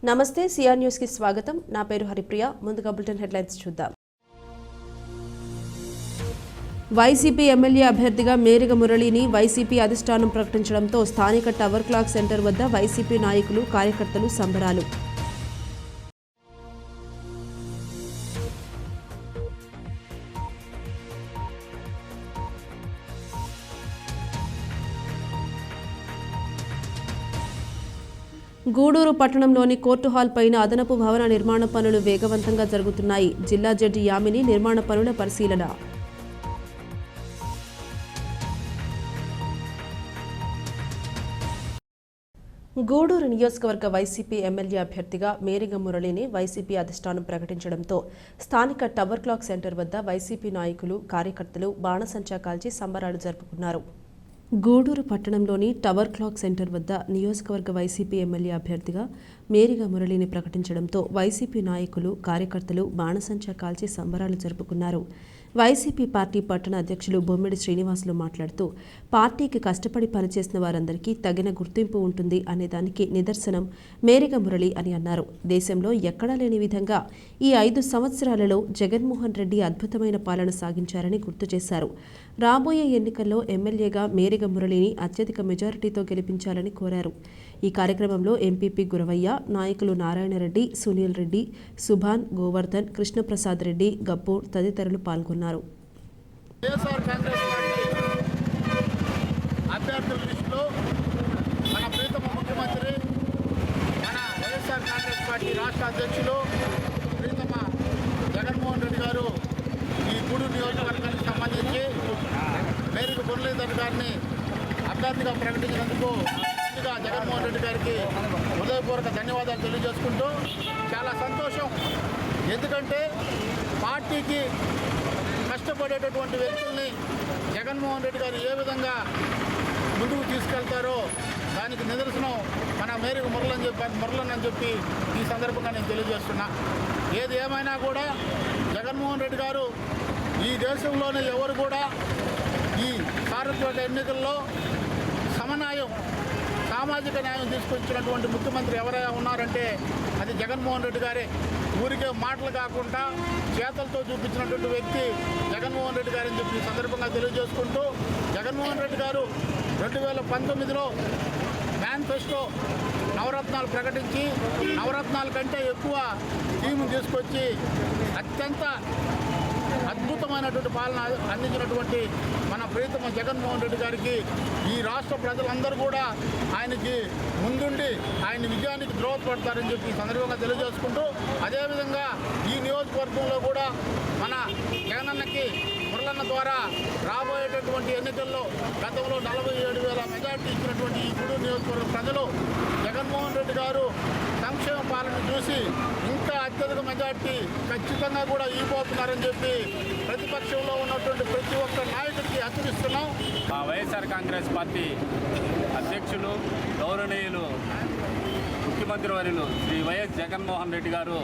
నమస్తే CR news కి స్వాగతం. నా పేరు హరిప్రియ. ముందుగా బులెటిన్ హెడ్లైన్స్ చూద్దాం. వైసీపీ ఎమ్మెల్యే అభ్యర్థిగా మేరిగ మురళిని వైసీపీ అధిష్టానం ప్రకటించడంతో స్థానిక టవర్ క్లాక్ సెంటర్ వద్ద వైసీపీ నాయకులు, కార్యకర్తలు సంబరాలు. గూడూరు పట్టణంలోని కోర్టు హాల్ పైన అదనపు భవన నిర్మాణ పనులు వేగవంతంగా జరుగుతున్నాయి. జిల్లా జడ్జి యామిని నిర్మాణ పనుల పరిశీలన. గూడూరు నియోజకవర్గ వైసీపీ ఎమ్మెల్యే అభ్యర్థిగా మేరిగ మురళిని వైసీపీ అధిష్టానం ప్రకటించడంతో స్థానిక టవర్ క్లాక్ సెంటర్ వద్ద వైసీపీ నాయకులు, కార్యకర్తలు బాణసంచా కాల్చి సంబరాలు జరుపుకున్నారు. గూడూరు పట్టణంలోని టవర్ క్లాక్ సెంటర్ వద్ద నియోజకవర్గ వైసీపీ ఎమ్మెల్యే అభ్యర్థిగా మేరిగ మురళిని ప్రకటించడంతో వైసీపీ నాయకులు, కార్యకర్తలు బాణసంచా కాల్చి సంబరాలు జరుపుకున్నారు. వైసీపీ పార్టీ పట్టణ అధ్యక్షులు బొమ్మిడి శ్రీనివాసులు మాట్లాడుతూ, పార్టీకి కష్టపడి పనిచేసిన వారందరికీ తగిన గుర్తింపు ఉంటుంది అనేదానికి నిదర్శనం మేరిగ మురళి అని అన్నారు. దేశంలో ఎక్కడా లేని విధంగా ఈ 5 సంవత్సరాలలో జగన్మోహన్ రెడ్డి అద్భుతమైన పాలన సాగించారని గుర్తు చేశారు. రాబోయే ఎన్నికల్లో ఎమ్మెల్యేగా మేరిగ మురళిని అత్యధిక మెజారిటీతో గెలిపించాలని కోరారు. ఈ కార్యక్రమంలో ఎంపీపీ గురవయ్య, నాయకులు నారాయణరెడ్డి, సునీల్ రెడ్డి, సుభాన్, గోవర్ధన్, కృష్ణప్రసాద్ రెడ్డి, గబ్బూర్ తదితరులు పాల్గొన్నారు. రాష్ట్ర అధ్యక్షులు ప్రీతమ జగన్మోహన్ రెడ్డి గారు ఈ గూడూరు నియోజకవర్గానికి సంబంధించి మేరిగ మురళీధర్ గారిని అభ్యర్థిగా ప్రకటించినందుకు ముందుగా జగన్మోహన్ రెడ్డి గారికి హృదయపూర్వక ధన్యవాదాలు తెలియజేసుకుంటూ చాలా సంతోషం. ఎందుకంటే పార్టీకి కష్టపడేటటువంటి వ్యక్తుల్ని జగన్మోహన్ రెడ్డి గారు ఏ విధంగా ముందుకు తీసుకెళ్తారో దానికి నిదర్శనం మన మేరిగ మురళన్ అని చెప్పి ఈ సందర్భంగా నేను తెలియజేస్తున్నా. ఏది ఏమైనా కూడా జగన్మోహన్ రెడ్డి గారు ఈ దేశంలోనే ఎవరు కూడా ఈ సార్వత్రిక ఎన్నికల్లో సమన్యాయం, సామాజిక న్యాయం తీసుకొచ్చినటువంటి ముఖ్యమంత్రి ఎవరైనా ఉన్నారంటే అది జగన్మోహన్ రెడ్డి గారే. ఊరికే మాటలు కాకుండా చేతలతో చూపించినటువంటి వ్యక్తి జగన్మోహన్ రెడ్డి గారని చెప్పి ఈ సందర్భంగా తెలియజేసుకుంటూ, జగన్మోహన్ రెడ్డి గారు 2019లో మేనిఫెస్టో నవరత్నాలు ప్రకటించి నవరత్నాల కంటే ఎక్కువ స్కీము తీసుకొచ్చి అత్యంత అద్భుతమైనటువంటి పాలన అందించినటువంటి మన ప్రీతమ జగన్మోహన్ రెడ్డి గారికి ఈ రాష్ట్ర ప్రజలందరూ కూడా ఆయనకి ముందుండి ఆయన విజయానికి ద్రోహపడతారని చెప్పి ఈ సందర్భంగా తెలియజేసుకుంటూ, అదేవిధంగా ఈ నియోజకవర్గంలో కూడా మన జగనన్నకి మురళన్న ద్వారా రాబోయేటటువంటి ఎన్నికల్లో గతంలో 47,000 మెజార్టీ ఇచ్చినటువంటి ఈ గూడూరు నియోజకవర్గ ప్రజలు జగన్మోహన్ రెడ్డి గారు సంక్షేమ పాలన చూసి ఇంకా అత్యధిక మెజార్టీ ఖచ్చితంగా కూడా ఇవ్వబోతున్నారని చెప్పి ప్రతిపక్షంలో ఉన్నటువంటి ప్రతి ఒక్క నాయకుడికి హెచ్చరిస్తున్నాం. మా వైఎస్ఆర్ కాంగ్రెస్ పార్టీ అధ్యక్షులు, గౌరవనీయులు, ముఖ్యమంత్రి వర్యులు శ్రీ వైఎస్ జగన్మోహన్ రెడ్డి గారు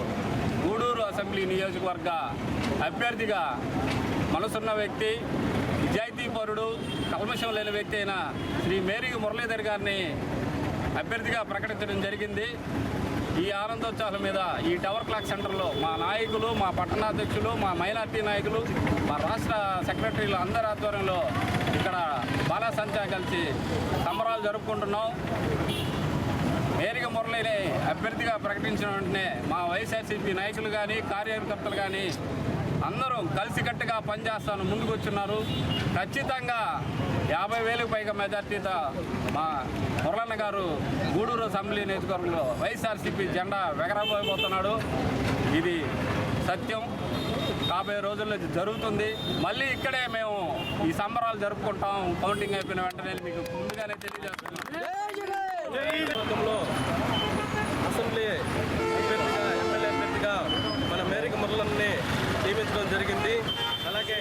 గూడూరు అసెంబ్లీ నియోజకవర్గ అభ్యర్థిగా మనసున్న వ్యక్తి, నిజాయితీపరుడు, కల్మషం లేని వ్యక్తి అయిన శ్రీ మేరిగ మురళీధర్ గారిని అభ్యర్థిగా ప్రకటించడం జరిగింది. ఈ ఆనందోత్సవాల మీద ఈ టవర్ క్లాక్ సెంటర్లో మా నాయకులు, మా పట్టణాధ్యక్షులు, మా మైనార్టీ నాయకులు, మా రాష్ట్ర సెక్రటరీలు అందరి ఆధ్వర్యంలో ఇక్కడ బాణసంచా కలిసి సంబరాలు జరుపుకుంటున్నాం. మేరిగ మురళిని అభ్యర్థిగా ప్రకటించిన వెంటనే మా వైఎస్ఆర్సీపీ నాయకులు కానీ, కార్యకర్తలు కానీ అందరూ కలిసికట్టుగా పనిచేస్తాను ముందుకు వచ్చున్నారు. ఖచ్చితంగా 50,000కు పైగా మెజార్టీతో మా మురళన్న గారు గూడూరు అసెంబ్లీ నియోజకవర్గంలో వైఎస్ఆర్సీపీ జెండా ఎగరబోతున్నాడు. ఇది సత్యం. రాబోయే రోజుల్లో జరుగుతుంది. మళ్ళీ ఇక్కడే మేము ఈ సంబరాలు జరుపుకుంటాం. కౌంటింగ్ అయిపోయిన వెంటనే మీకు ముందుగానే తెలియజేస్తున్నాం. అసెంబ్లీ అభ్యర్థిగా, ఎమ్మెల్యే అభ్యర్థిగా మన మేరిగ మురళన్ని నియమించడం జరిగింది. అలాగే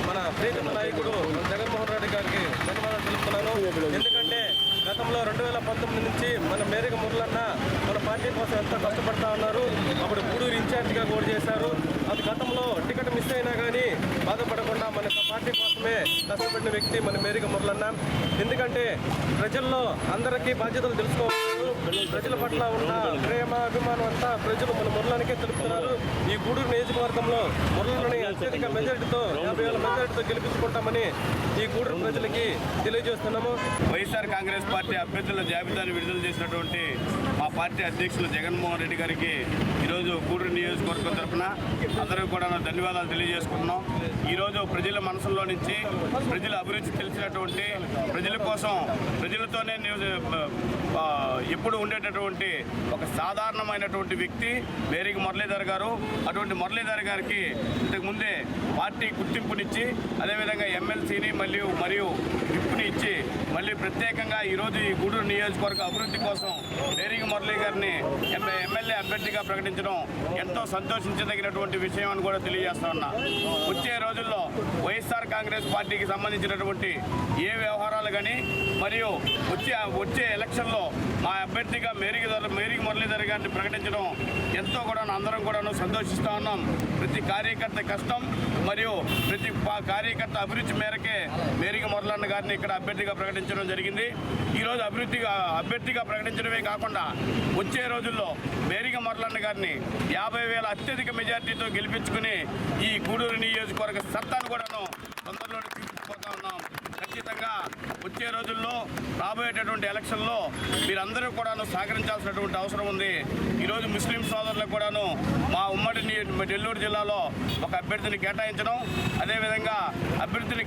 మన ప్రీతమ నాయకుడు జగన్మోహన్ రెడ్డి గారికి ధన్యవాదాలు తెలుపుతున్నాను. ఎందుకంటే గతంలో 2019 నుంచి మన మేరిగ మురళన్న మన పార్టీ కోసం ఎంతో కష్టపడతా ఉన్నారు. అప్పుడు గూడూరు ఇన్ఛార్జిగా కూడా చేశారు. అది గతంలో టికెట్ మిస్ అయినా కానీ బాధపడకుండా మన పార్టీ కోసమే కష్టపడిన వ్యక్తి మన మేరిగ మురళన్న. ఎందుకంటే ప్రజల్లో అందరికీ బాధ్యతలు తెలుసుకోవచ్చు. ప్రజల పట్ల ఉన్న ప్రేమ అభిమానం అంతా ప్రజలు మన మురళానికే తెలుపుతున్నారు. ఈ గూడూరు నియోజకవర్గంలో మురళని అత్యధిక మెజారిటీతో 50,000 మెజారిటీతో గెలిపించుకుంటామని ఈ గూడూరు ప్రజలకి తెలియజేస్తున్నాము. వైఎస్ఆర్ కాంగ్రెస్ పార్టీ అభ్యర్థుల జాబితాను విడుదల చేసినటువంటి మా పార్టీ అధ్యక్షులు జగన్మోహన్ రెడ్డి గారికి ఈరోజు గూడూరు నియోజకవర్గం తరఫున అందరూ కూడా ధన్యవాదాలు తెలియజేసుకుంటున్నాం. ఈరోజు ప్రజల మనసుల్లో నుంచి ప్రజల అభిరుచి తెలిసినటువంటి ప్రజల కోసం ప్రజలతోనే ఎప్పుడు ఉండేటటువంటి ఒక సాధారణమైనటువంటి వ్యక్తి మేరీగ మురళీధర్ గారు. అటువంటి మురళీధర్ గారికి ఇంతకుముందే పార్టీ గుర్తింపునిచ్చి అదేవిధంగా ఎమ్మెల్సీని మరియు విప్పుని ఇచ్చి మళ్ళీ ప్రత్యేకంగా ఈరోజు ఈ గూడూరు నియోజకవర్గ అభివృద్ధి కోసం మేరీగ మురళీ గారిని ఎమ్మెల్యే అభ్యర్థిగా ప్రకటించడం ఎంతో సంతోషించదగినటువంటి విషయం అని కూడా తెలియజేస్తా ఉన్నా. వచ్చే రోజుల్లో వైఎస్ఆర్ కాంగ్రెస్ పార్టీకి సంబంధించినటువంటి ఏ వ్యవహారాలు కానీ మరియు వచ్చే ఎలక్షన్లో మా అభ్యర్థిగా మేరీగ మురళీధర్ గారిని ప్రకటించడం ఎంతో కూడా అందరం కూడా సంతోషిస్తూ ఉన్నాం. ప్రతి కార్యకర్త కష్టం మరియు ప్రతి కార్యకర్త అభిరుచి మేరకే మేరీగ మురళన్న గారిని ఇక్కడ అభ్యర్థిగా ప్రకటించడం జరిగింది. ఈరోజు అభ్యర్థిగా ప్రకటించడమే కాకుండా వచ్చే రోజుల్లో మేరీగ మురళన్న గారిని 50,000 అత్యధిక మెజార్టీతో గెలిపించుకుని ఈ గూడూరు నియోజకవర్గ సత్తాను కూడాను తొందరలోనే తీసుకుపోతా ఉన్నాం. ఖచ్చితంగా వచ్చే రోజుల్లో రాబోయేటటువంటి ఎలక్షన్లో మీరందరూ కూడాను సహకరించాల్సినటువంటి అవసరం ఉంది. ఈరోజు ముస్లిం సోదరులకు కూడాను మా ఉమ్మడి నెల్లూరు జిల్లాలో ఒక అభ్యర్థిని కేటాయించడం, అదేవిధంగా అభ్యర్థిని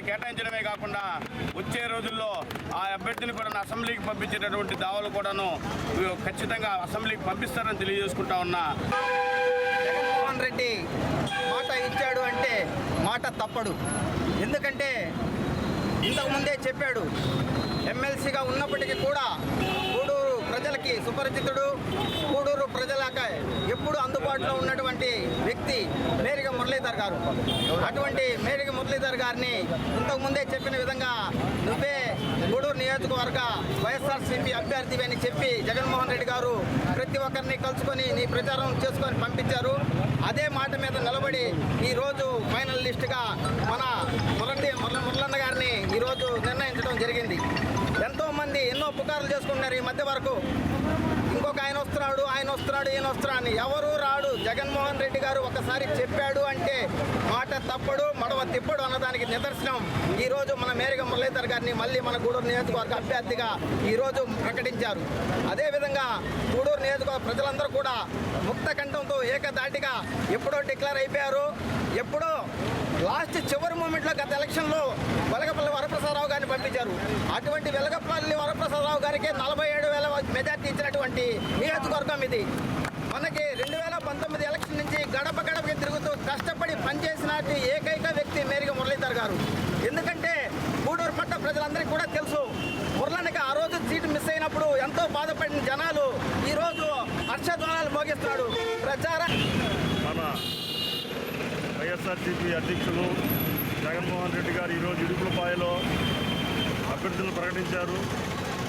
కేటాయించడమే కాకుండా వచ్చే రోజుల్లో ఆ అభ్యర్థిని కూడా అసెంబ్లీకి పంపించేటటువంటి దావాలు కూడాను ఖచ్చితంగా అసెంబ్లీకి పంపిస్తారని తెలియజేసుకుంటా ఉన్నా. జగన్మోహన్ రెడ్డి మాట ఇచ్చాడు అంటే మాట తప్పడు. ఎందుకంటే ఇంతకుముందే చెప్పాడు, ఎమ్మెల్సీగా ఉన్నప్పటికీ కూడా గూడూరు ప్రజలకి సుపరిచితుడు, గూడూరు ప్రజలకు ఎప్పుడు అందుబాటులో ఉన్నటువంటి వ్యక్తి మేరీగ మురళీధర్ గారు. అటువంటి మేరీగ మురళీధర్ గారిని ఇంతకుముందే చెప్పిన విధంగా నువ్వే గూడూరు నియోజకవర్గ వైఎస్ఆర్సీపీ అభ్యర్థి అని చెప్పి జగన్మోహన్ రెడ్డి గారు ప్రతి ఒక్కరిని కలుసుకొని నీ ప్రచారం చేసుకొని పంపించారు. అదే మాట మీద నిలబడి ఈరోజు ఫైనల్ లిస్టుగా మన మురళన్న గారిని ఈరోజు నిర్ణయించడం జరిగింది. ఎంతోమంది ఎన్నో పుకార్లు చేసుకుంటున్నారు ఈ మధ్య వరకు. ఇంకొక ఆయన వస్తున్నాడు ఈయన వస్తున్నాడు అని. ఎవరు రాడు. జగన్మోహన్ రెడ్డి గారు ఒకసారి చెప్పాడు అంటే మాట తప్పడు, మడవ తిప్పడు అన్నదానికి నిదర్శనం ఈరోజు మన మేరీగ మురళీధర్ గారిని మళ్ళీ మన గూడూరు నియోజకవర్గ అభ్యర్థిగా ఈరోజు ప్రకటించారు. అదేవిధంగా గూడూరు నియోజకవర్గ ప్రజలందరూ కూడా ముక్త కంఠంతో ఏకదాటిగా ఎప్పుడో డిక్లేర్ అయిపోయారు. ఎప్పుడో లాస్ట్ చివరి మూమెంట్లో గత ఎలక్షన్లో వెలగపల్లి వరప్రసాదరావు గారిని పంపించారు. అటువంటి వెలగపల్లి వరప్రసాదరావు గారికి 47,000 మెజార్టీ ఇచ్చినటువంటి నియోజకవర్గం ఇది. మనకి 2019 ఎలక్షన్ నుంచి గడప గడపకి తిరుగుతూ కష్టపడి పనిచేసిన ఏకైక వ్యక్తి మేరీగ మురళీధర్ గారు. ఎందుకంటే గూడూరు పట్ల ప్రజలందరికీ కూడా తెలుసు, మురళన్నకి ఆ రోజు సీటు మిస్ అయినప్పుడు ఎంతో బాధపడిన జనాలు ఈరోజు హర్షధ్వానాలు మోగిస్తున్నాడు. ప్రచారం మన వైఎస్ఆర్సీపీ అధ్యక్షులు జగన్మోహన్ రెడ్డి గారు ఈరోజు ఇడుపులపాయలో అభ్యర్థులను ప్రకటించారు.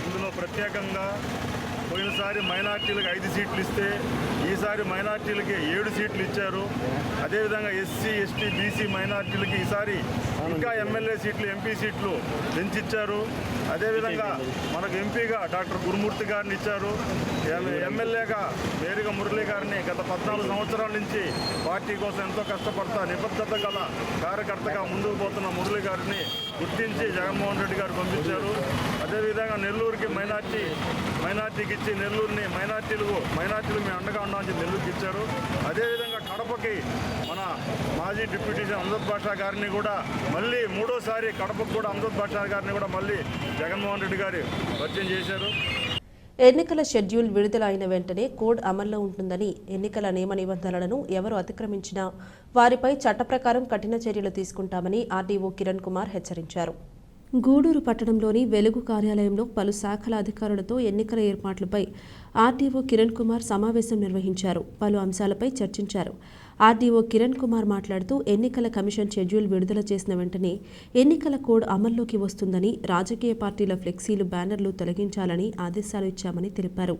ఇందులో ప్రత్యేకంగా పోయినసారి మైనార్టీలకు 5 సీట్లు ఇస్తే ఈసారి మైనార్టీలకి 7 సీట్లు ఇచ్చారు. అదేవిధంగా ఎస్సీ, ఎస్టీ, బీసీ మైనార్టీలకి ఈసారి ఇంకా ఎమ్మెల్యే సీట్లు, ఎంపీ సీట్లు పెంచిచ్చారు. అదేవిధంగా మనకు ఎంపీగా డాక్టర్ గురుమూర్తి గారిని ఇచ్చారు. ఎమ్మెల్యేగా మేరీగ మురళీ గారిని గత 14 సంవత్సరాల నుంచి పార్టీ కోసం ఎంతో కష్టపడతా నిబద్ధత గల కార్యకర్తగా ముందుకు పోతున్న మురళీ గారిని గుర్తించి జగన్మోహన్ రెడ్డి గారు పంపించారు. అదేవిధంగా నెల్లూరుకి మైనార్టీకి ఇచ్చి నెల్లూరుని మైనార్టీలు మేము అండగా ఉన్నామని చెప్పి నెల్లూరుకి ఇచ్చారు. అదేవిధంగా కడపకి మన మాజీ డిప్యూటీ అమ్జద్ బాషా గారిని కూడా మళ్ళీ 3వసారి కడపకు కూడా అమ్జద్ బాషా గారిని కూడా మళ్ళీ జగన్మోహన్ రెడ్డి గారు పరిచయం చేశారు. ఎన్నికల షెడ్యూల్ విడుదల అయిన వెంటనే కోడ్ అమల్లో ఉంటుందని, ఎన్నికల నియమ నిబంధనలను ఎవరు అతిక్రమించినా వారిపై చట్ట ప్రకారం కఠిన చర్యలు తీసుకుంటామని ఆర్డీఓ కిరణ్ కుమార్ హెచ్చరించారు. గూడూరు పట్టణంలోని వెలుగు కార్యాలయంలో పలు శాఖల అధికారులతో ఎన్నికల ఏర్పాట్లపై ఆర్డీఓ కిరణ్ కుమార్ సమావేశం నిర్వహించారు. పలు అంశాలపై చర్చించారు. ఆర్డీఓ కిరణ్ కుమార్ మాట్లాడుతూ ఎన్నికల కమిషన్ షెడ్యూల్ విడుదల చేసిన వెంటనే ఎన్నికల కోడ్ అమల్లోకి వస్తుందని, రాజకీయ పార్టీల ఫ్లెక్సీలు, బ్యానర్లు తొలగించాలని ఆదేశాలు ఇచ్చామని తెలిపారు.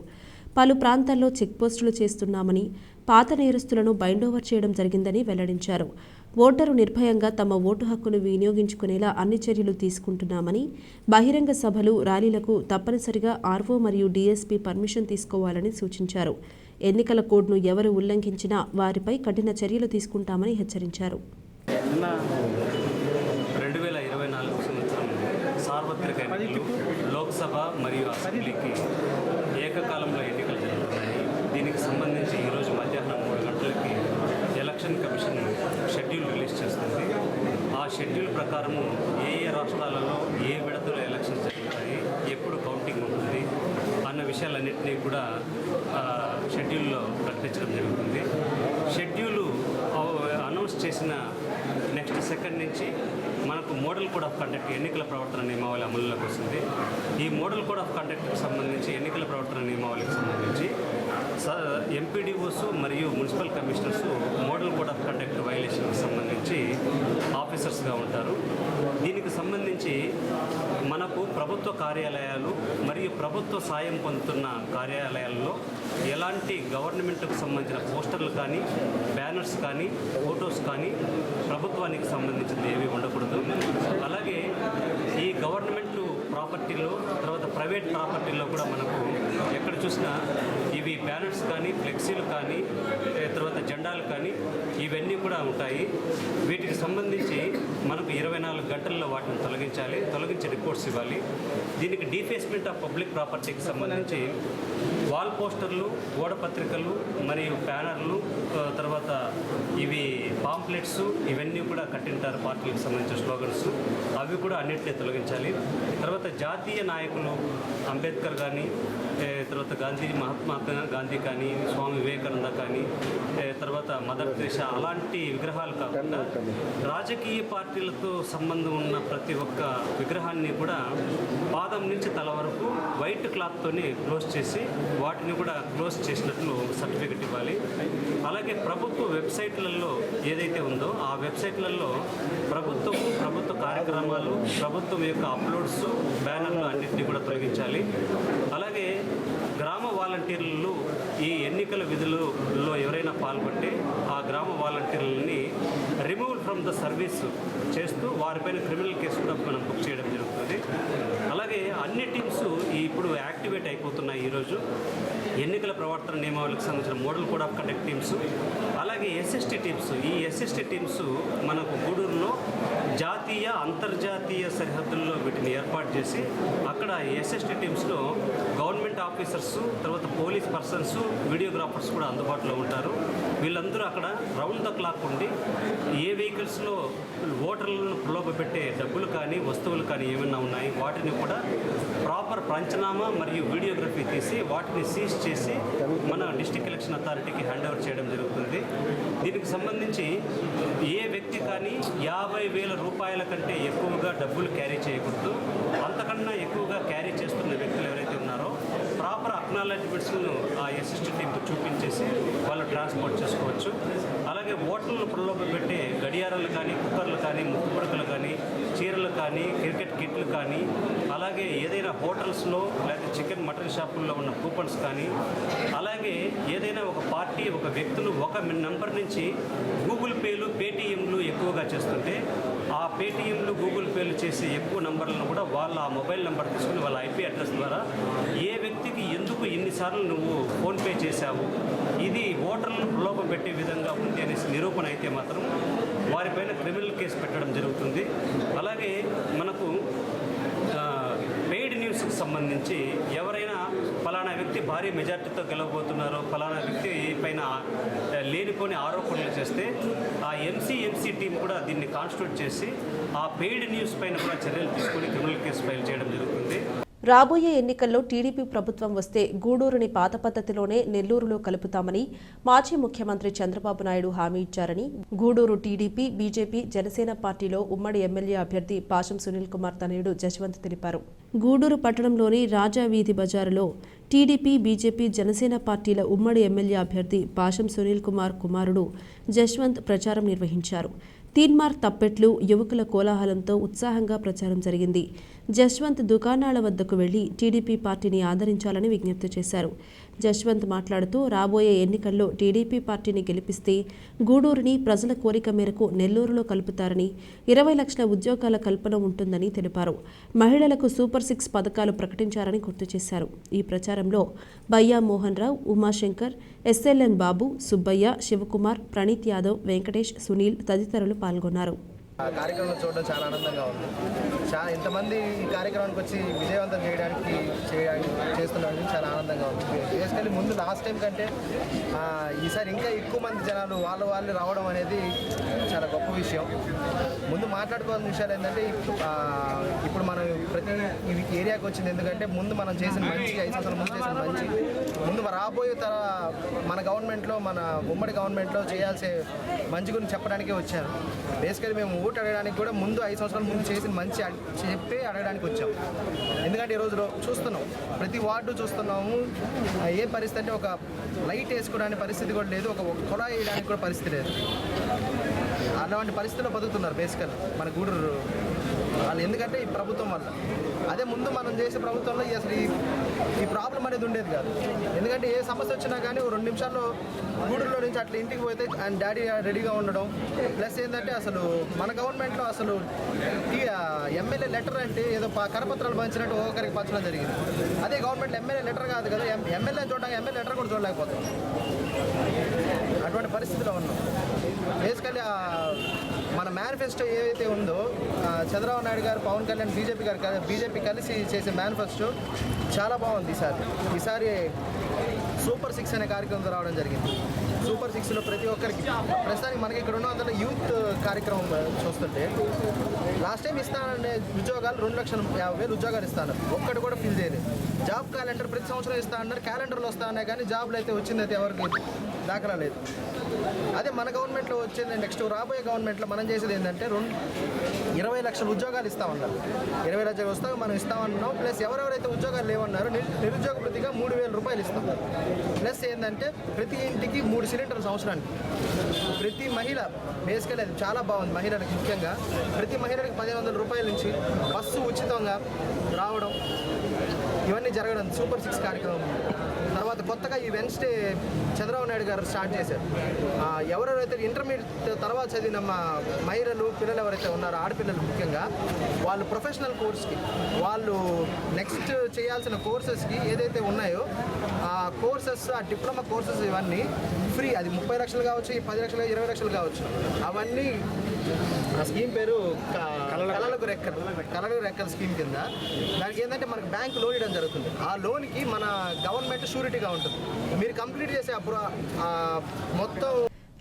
పలు ప్రాంతాల్లో చెక్పోస్టులు చేస్తున్నామని, పాత నేరస్తులను బైండోవర్ చేయడం జరిగిందని వెల్లడించారు. ఓటరు నిర్భయంగా తమ ఓటు హక్కును వినియోగించుకునేలా అన్ని చర్యలు తీసుకుంటున్నామని, బహిరంగ సభలు, ర్యాలీలకు తప్పనిసరిగా ఆర్ఓ మరియు డీఎస్పీ పర్మిషన్ తీసుకోవాలని సూచించారు. ఎన్నికల కోడ్ను ఎవరు ఉల్లంఘించినా వారిపై కఠిన చర్యలు తీసుకుంటామని హెచ్చరించారు. 2024 సంవత్సరం సార్వత్రిక ఎన్నికలు లోక్సభ మరియు అసెంబ్లీకి ఏకకాలంలో ఎన్నికలు జరుగుతున్నాయి. దీనికి సంబంధించి ఈరోజు మధ్యాహ్నం 3 గంటలకి ఎలక్షన్ కమిషన్ షెడ్యూల్ రిలీజ్ చేస్తుంది. ఆ షెడ్యూల్ ప్రకారము ఏ రాష్ట్రాలలో ఏ విడతలో ఎలక్షన్స్ జరుగుతాయి, ఎప్పుడు కౌంటింగ్ ఉంటుంది అన్న విషయాలన్నింటినీ కూడా షెడ్యూల్లో ప్రకటించడం జరుగుతుంది. షెడ్యూలు అనౌన్స్ చేసిన నెక్స్ట్ సెకండ్ నుంచి మనకు మోడల్ కోడ్ ఆఫ్ కండక్ట్ ఎన్నికల ప్రవర్తన నియమావళి అమలులోకి వస్తుంది. ఈ మోడల్ కోడ్ ఆఫ్ కండక్ట్కి సంబంధించి ఎన్నికల ప్రవర్తన నియమావళికి సంబంధించి ఎంపీడీఓస్ మరియు municipal commissioners model code of conduct వైలేషన్కి సంబంధించి ఆఫీసర్స్గా ఉంటారు. దీనికి సంబంధించి మనకు ప్రభుత్వ కార్యాలయాలు మరియు ప్రభుత్వ సాయం పొందుతున్న కార్యాలయాల్లో ఎలాంటి గవర్నమెంట్కు సంబంధించిన పోస్టర్లు కానీ, బ్యానర్స్ కానీ, ఫోటోస్ కానీ ప్రభుత్వానికి సంబంధించింది ఏవి ఉండకూడదు. అలాగే ఈ గవర్నమెంట్ ప్రాపర్టీలో, తర్వాత ప్రైవేట్ ప్రాపర్టీలో కూడా మనకు ఎక్కడ చూసినా ఇవి బ్యానర్స్ కానీ, ఫ్లెక్సీలు కానీ, తర్వాత జెండాలు కానీ ఇవన్నీ కూడా ఉంటాయి. వీటికి సంబంధించి మనకు 24 గంటల్లో వాటిని తొలగించి రిపోర్ట్స్ ఇవ్వాలి. దీనికి డీఫేస్మెంట్ ఆఫ్ పబ్లిక్ ప్రాపర్టీకి సంబంధించి వాల్ పోస్టర్లు, గోడ పత్రికలు మరియు బ్యానర్లు, తర్వాత ఇవి పాంప్లెట్స్ ఇవన్నీ కూడా కట్టింటారు పార్టీలకు సంబంధించిన స్లోగన్స్, అవి కూడా అన్నింటినీ తొలగించాలి. తర్వాత జాతీయ నాయకులు అంబేద్కర్ కానీ, తర్వాత మహాత్మా గాంధీ కానీ, స్వామి వివేకానంద కానీ, తర్వాత మదర్ తెరెసా అలాంటి విగ్రహాలు కాకుండా రాజకీయ పార్టీలతో సంబంధం ఉన్న ప్రతి ఒక్క విగ్రహాన్ని కూడా పాదం నుంచి తల వరకు వైట్ క్లాత్తోనే క్లోజ్ చేసి వాటిని కూడా క్లోజ్ చేసినట్లు సర్టిఫికెట్ ఇవ్వాలి. అలాగే ప్రభుత్వ వెబ్సైట్లలో ఏదైతే ఉందో ఆ వెబ్సైట్లలో ప్రభుత్వ కార్యక్రమాలు, ప్రభుత్వం యొక్క అప్లోడ్స్, బ్యానర్లు అన్నింటినీ కూడా తొలగించాలి. అలాగే గ్రామ వాలంటీర్లు ఈ ఎన్నికల విధులలో ఎవరైనా పాల్గొంటే ఆ గ్రామ వాలంటీర్లని రిమూవ్ ఫ్రమ్ ద సర్వీస్ చేస్తూ వారిపైన క్రిమినల్ కేసు కూడా మనం బుక్ చేయడం జరుగుతుంది. అలాగే అన్ని టీమ్స్ ఇప్పుడు యాక్టివేట్ అయిపోతున్నాయి. ఈరోజు ఎన్నికల ప్రవర్తన నియమావళికి సంబంధించిన model code of conduct teams, అలాగే ఎస్ఎస్టీ టీమ్స్. ఈ ఎస్ఎస్టీ టీమ్స్ మనకు గూడూరులో జాతీయ, అంతర్జాతీయ సరిహద్దుల్లో వీటిని ఏర్పాటు చేసి అక్కడ ఎస్ఎస్టీ టీమ్స్లో గవర్నమెంట్ ఆఫీసర్స్, తర్వాత పోలీస్ పర్సన్స్, వీడియోగ్రాఫర్స్ కూడా అందుబాటులో ఉంటారు. వీళ్ళందరూ అక్కడ రౌండ్ ద క్లాక్ ఉండి ఏ వెహికల్స్లో ఓటర్లను ప్రలోభపెట్టే డబ్బులు కానీ, వస్తువులు కానీ ఏమైనా ఉన్నాయి వాటిని కూడా ప్రాపర్ పంచనామా మరియు వీడియోగ్రఫీ తీసి వాటిని సీజ్ చేసి మన డిస్ట్రిక్ట్ ఎలక్షన్ అథారిటీకి హ్యాండ్ ఓవర్ చేయడం జరుగుతుంది. దీనికి సంబంధించి ఏ వ్యక్తి కానీ 50,000 రూపాయల కంటే ఎక్కువగా డబ్బులు క్యారీ చేయకూడదు. అంతకన్నా ఎక్కువగా క్యారీ చేస్తున్న వ్యక్తులు ఎవరైతే ఉన్నారో ప్రాపర్ అక్నాలెడ్జ్మెంట్స్ను ఆ ఎస్ఎస్టీ టీంకు చూపించేసి వాళ్ళు ట్రాన్స్పోర్ట్ చేసుకోవచ్చు. అలాగే ఓటర్లను ప్రలోభపెట్టే గడియారాలు కానీ, కుక్కర్లు కానీ, ముక్కుపుడకలు కానీ, చీరలు కానీ, క్రికెట్ కిట్లు కానీ, అలాగే ఏదైనా హోటల్స్లో లేదా చికెన్ మటన్ షాపుల్లో ఉన్న కూపన్స్ కానీ, అలాగే ఏదైనా ఒక పార్టీ, ఒక వ్యక్తులు ఒక నెంబర్ నుంచి గూగుల్ పేలు, పేటీఎంలు ఎక్కువగా చేస్తుంటే ఆ పేటీఎంలు, గూగుల్ పేలు చేసే ఎక్కువ నంబర్లను కూడా వాళ్ళ ఆ మొబైల్ నెంబర్ తీసుకుని వాళ్ళ ఐపీ అడ్రస్ ద్వారా ఏ వ్యక్తికి ఎందుకు ఇన్నిసార్లు నువ్వు ఫోన్పే చేశావు, ఇది ఓటర్లను ప్రలోభం పెట్టే విధంగా ఉంది అనేసి నిరూపణ అయితే మాత్రం వారిపైన క్రిమినల్ కేసు పెట్టడం జరుగుతుంది. అలాగే మనకు పెయిడ్ న్యూస్కి సంబంధించి ఎవరైనా ఫలానా వ్యక్తి భారీ మెజార్టీతో గెలవబోతున్నారో, ఫలానా వ్యక్తి పైన లేనిపోని ఆరోపణలు చేస్తే ఆ ఎంసీ టీం కూడా దీన్ని కాన్స్టిట్యూట్ చేసి ఆ పెయిడ్ న్యూస్ పైన కూడా చర్యలు తీసుకొని క్రిమినల్ కేసు ఫైల్ చేయడం జరుగుతుంది. రాబోయే ఎన్నికల్లో టీడీపీ ప్రభుత్వం వస్తే గూడూరుని పాత పద్ధతిలోనే నెల్లూరులో కలుపుతామని మాజీ ముఖ్యమంత్రి చంద్రబాబు నాయుడు హామీ ఇచ్చారని గూడూరు టీడీపీ, బీజేపీ, జనసేన పార్టీలో ఉమ్మడి ఎమ్మెల్యే అభ్యర్థి పాశం సునీల్ కుమార్ తనయుడు జశ్వంత్ తెలిపారు. గూడూరు పట్టణంలోని రాజా వీధి బజారులో టీడీపీ, బీజేపీ, జనసేన పార్టీల ఉమ్మడి ఎమ్మెల్యే అభ్యర్థి పాశం సునీల్ కుమార్ కుమారుడు జశ్వంత్ ప్రచారం నిర్వహించారు. తీన్మార్ తప్పెట్లు, యువకుల కోలాహలంతో ఉత్సాహంగా ప్రచారం జరిగింది. జశ్వంత్ దుకాణాల వద్దకు వెళ్లి టీడీపీ పార్టీని ఆదరించాలని విజ్ఞప్తి చేశారు. జశ్వంత్ మాట్లాడుతూ రాబోయే ఎన్నికల్లో టీడీపీ పార్టీని గెలిపిస్తే గూడూరుని ప్రజల కోరిక మేరకు నెల్లూరులో కలుపుతారని, 20 లక్షల ఉద్యోగాల కల్పన ఉంటుందని తెలిపారు. మహిళలకు సూపర్ 6 పథకాలు ప్రకటించారని గుర్తు చేశారు. ఈ ప్రచారంలో బయ్యా మోహన్ రావు, ఉమాశంకర్, ఎస్ఎల్ఎన్ బాబు, సుబ్బయ్య, శివకుమార్, ప్రణీత్ యాదవ్, వెంకటేష్, సునీల్ తదితరులు పాల్గొన్నారు. కార్యక్రమం చూడడం చాలా ఆనందంగా ఉంది. ఇంతమంది ఈ కార్యక్రమానికి వచ్చి విజయవంతం చేయడానికి చేస్తున్నందుకు చాలా ఆనందంగా ఉంది. బేసికల్లీ ముందు లాస్ట్ టైం కంటే ఈసారి ఇంకా ఎక్కువ మంది జనాలు వాళ్ళు రావడం అనేది చాలా గొప్ప విషయం. ముందు మాట్లాడుకోవాల్సిన విషయాలు ఏంటంటే ఇప్పుడు మనం ప్రతి ఏరియాకి వచ్చింది ఎందుకంటే ముందు మనం చేసిన మంచి 5 సంవత్సరాల ముందు చేసిన మంచి ముందు రాబోయే మన గవర్నమెంట్లో మన ఉమ్మడి గవర్నమెంట్లో చేయాల్సే మంచి గురించి చెప్పడానికే వచ్చాను. బేసికల్లీ మేము ఓటు అడగడానికి కూడా ముందు 5 సంవత్సరాల ముందు చేసిన మంచి చెప్పి అడగడానికి వచ్చాం. ఎందుకంటే ఈరోజు చూస్తున్నాం, ప్రతి వార్డు చూస్తున్నాము. ఏ పరిస్థితి అంటే ఒక లైట్ వేసుకోవడానికి పరిస్థితి కూడా లేదు, ఒక కొడాయి వేయడానికి కూడా పరిస్థితి లేదు. అలాంటి పరిస్థితుల్లో బతుకుతున్నారు బేసికల్ మన గూడూరు వాళ్ళు. ఎందుకంటే ఈ ప్రభుత్వం వల్ల. అదే ముందు మనం చేసే ప్రభుత్వంలో అసలు ఈ ప్రాబ్లం అనేది ఉండేది కాదు. ఎందుకంటే ఏ సమస్య వచ్చినా కానీ 2 నిమిషాల్లో గూడూరులో నుంచి అట్లా ఇంటికి పోతే అండ్ డాడీ రెడీగా ఉండడం. ప్లస్ ఏంటంటే అసలు మన గవర్నమెంట్లో అసలు ఎమ్మెల్యే లెటర్ అంటే ఏదో కరపత్రాలు పంచినట్టు ఒక్కొక్కరికి పంచడం జరిగింది. అదే గవర్నమెంట్లో ఎమ్మెల్యే లెటర్ కాదు కదా, ఎమ్మెల్యే చూడడానికి ఎమ్మెల్యే లెటర్ కూడా చూడలేకపోతాం. అటువంటి పరిస్థితిలో ఉన్నాం. బేసికల్లీ మన మేనిఫెస్టో ఏదైతే ఉందో చంద్రబాబు నాయుడు గారు, పవన్ కళ్యాణ్, బీజేపీ కలిసి చేసే మేనిఫెస్టో చాలా బాగుంది. ఈసారి సూపర్ 6 అనే కార్యక్రమం రావడం జరిగింది. సూపర్ 6లో ప్రతి ఒక్కరికి ప్రస్తుతానికి మనకి ఇక్కడ 200 యూత్ కార్యక్రమం చూస్తుంటే లాస్ట్ టైం ఇస్తానంటే ఉద్యోగాలు 2,50,000 ఉద్యోగాలు ఇస్తాను, ఒక్కటి కూడా ఫిల్ చేయలేదు. జాబ్ క్యాలెండర్ ప్రతి సంవత్సరం ఇస్తా అన్నారు, క్యాలెండర్లో వస్తా అన్నా కానీ జాబ్లు అయితే వచ్చిందైతే ఎవరికి దాఖలా లేదు. అదే మన గవర్నమెంట్లో వచ్చింది. నెక్స్ట్ రాబోయే గవర్నమెంట్లో మనం చేసేది ఏంటంటే 20 లక్షల ఉద్యోగాలు ఇస్తామన్నారు. 20 లక్షలు వస్తాయి మనం ఇస్తామన్నాం. ప్లస్ ఎవరెవరైతే ఉద్యోగాలు లేవన్నారో నిరుద్యోగ వృత్తిగా 3,000 రూపాయలు ఇస్తాం. ప్లస్ ఏంటంటే ప్రతి ఇంటికి 3 సిలిండర్లు సంవత్సరానికి. ప్రతి మహిళ బేసికల్లీ అది చాలా బాగుంది. మహిళలకు ముఖ్యంగా ప్రతి మహిళలకు 1,500 రూపాయల నుంచి బస్సు ఉచితంగా రావడం, ఇవన్నీ జరగడం సూపర్ 6 కార్యక్రమం. తర్వాత కొత్తగా ఈ వెన్స్డే చంద్రబాబు నాయుడు గారు స్టార్ట్ చేశారు. ఎవరెవరైతే ఇంటర్మీడియట్ తర్వాత చదివిన మహిళలు పిల్లలు ఎవరైతే ఉన్నారో, ఆడపిల్లలు ముఖ్యంగా, వాళ్ళు ప్రొఫెషనల్ కోర్స్కి వాళ్ళు నెక్స్ట్ చేయాల్సిన కోర్సెస్కి ఏదైతే ఉన్నాయో ఆ కోర్సెస్, ఆ డిప్లొమా కోర్సెస్ ఇవన్నీ ఫ్రీ. అది 30 లక్షలు కావచ్చు, 10 లక్షలు, 20 లక్షలు కావచ్చు. అవన్నీ ఆ స్కీమ్ పేరు కళలకు రెక్కల స్కీమ్ కింద. దానికి ఏంటంటే మనకు బ్యాంక్ లోన్ ఇవ్వడం జరుగుతుంది. ఆ లోన్కి మన గవర్నమెంట్ షూరిటీగా ఉంటుంది. మీరు కంప్లీట్ చేసే మొత్తం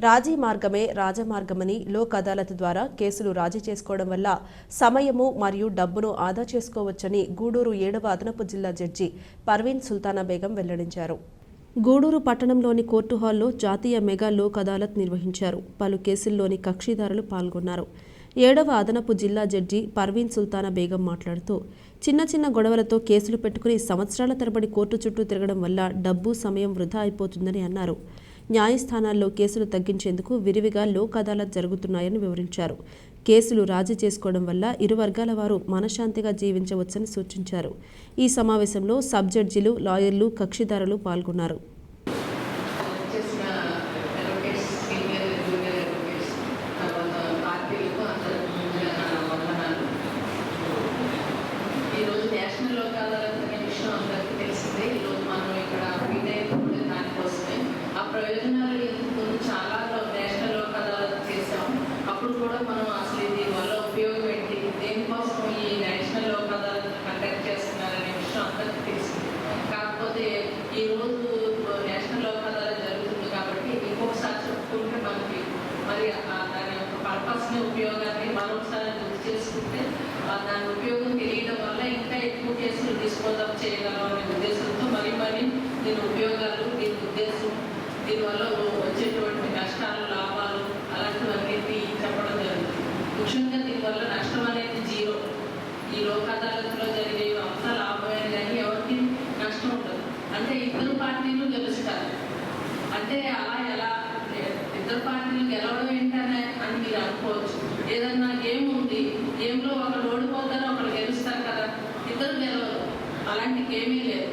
రాజీ మార్గమే రాజమార్గమని లోక్ అదాలత్ ద్వారా కేసులు రాజీ చేసుకోవడం వల్ల సమయము మరియు డబ్బును ఆదా చేసుకోవచ్చని గూడూరు 7వ అదనపు జిల్లా జడ్జి పర్వీన్ సుల్తానా బేగం వెల్లడించారు. గూడూరు పట్టణంలోని కోర్టు హాల్లో జాతీయ మెగా లోక్ అదాలత్ నిర్వహించారు. పలు కేసుల్లోని కక్షిదారులు పాల్గొన్నారు. 7వ అదనపు జిల్లా జడ్జి పర్వీన్ సుల్తానా బేగం మాట్లాడుతూ చిన్న గొడవలతో కేసులు పెట్టుకుని సంవత్సరాల తరబడి కోర్టు చుట్టూ తిరగడం వల్ల డబ్బు, సమయం వృధా అయిపోతుందని అన్నారు. న్యాయస్థానాల్లో కేసులు తగ్గించేందుకు విరివిగా లోక్ అదాలత్ జరుగుతున్నాయని వివరించారు. కేసులు రాజీ చేసుకోవడం వల్ల ఇరు వర్గాల వారు మనశ్శాంతిగా జీవించవచ్చని సూచించారు. ఈ సమావేశంలో సబ్ జడ్జిలు, లాయర్లు, కక్షిదారులు పాల్గొన్నారు. ప్రయోజనాలు చాలా నేషనల్ లోక్ అదాలత్ చేసాం. అప్పుడు కూడా మనం అసలు దీనివల్ల ఉపయోగం ఏంటి, దేనికోసం ఈ నేషనల్ లోక్ అదాలత్ కండక్ట్ చేస్తున్నారనే విషయం అందరికీ తెలిసింది. కాకపోతే ఈరోజు నేషనల్ లోక్ అదాలత్ జరుగుతుంది కాబట్టి ఇంకొకసారి చెప్పుకుంటే మనకి మరి దాని యొక్క పర్పస్ని, ఉపయోగాన్ని మరొకసారి గుర్తు చేసుకుంటే దాని ఉపయోగం తెలియడం వల్ల ఇంకా ఎక్కువ కేసులు డిస్పోజల్ చేయగలం అనే ఉద్దేశంతో మరీ దీని ఉపయోగాలు, దీని ఉద్దేశం, దీనివల్ల వచ్చేటువంటి నష్టాలు, లాభాలు అలాంటివన్నీ చెప్పడం జరుగుతుంది. ముఖ్యంగా దీనివల్ల నష్టం అనేది 0. ఈ లోక్ అదాలత్లో జరిగే అంతా లాభమైన కానీ ఎవరికి నష్టం ఉండదు. అంటే ఇద్దరు పార్టీలు గెలుస్తారు. అంటే అలా ఎలా ఇద్దరు పార్టీలు గెలవడం ఏంటనే అని మీరు అనుకోవచ్చు. ఏమీ లేదు.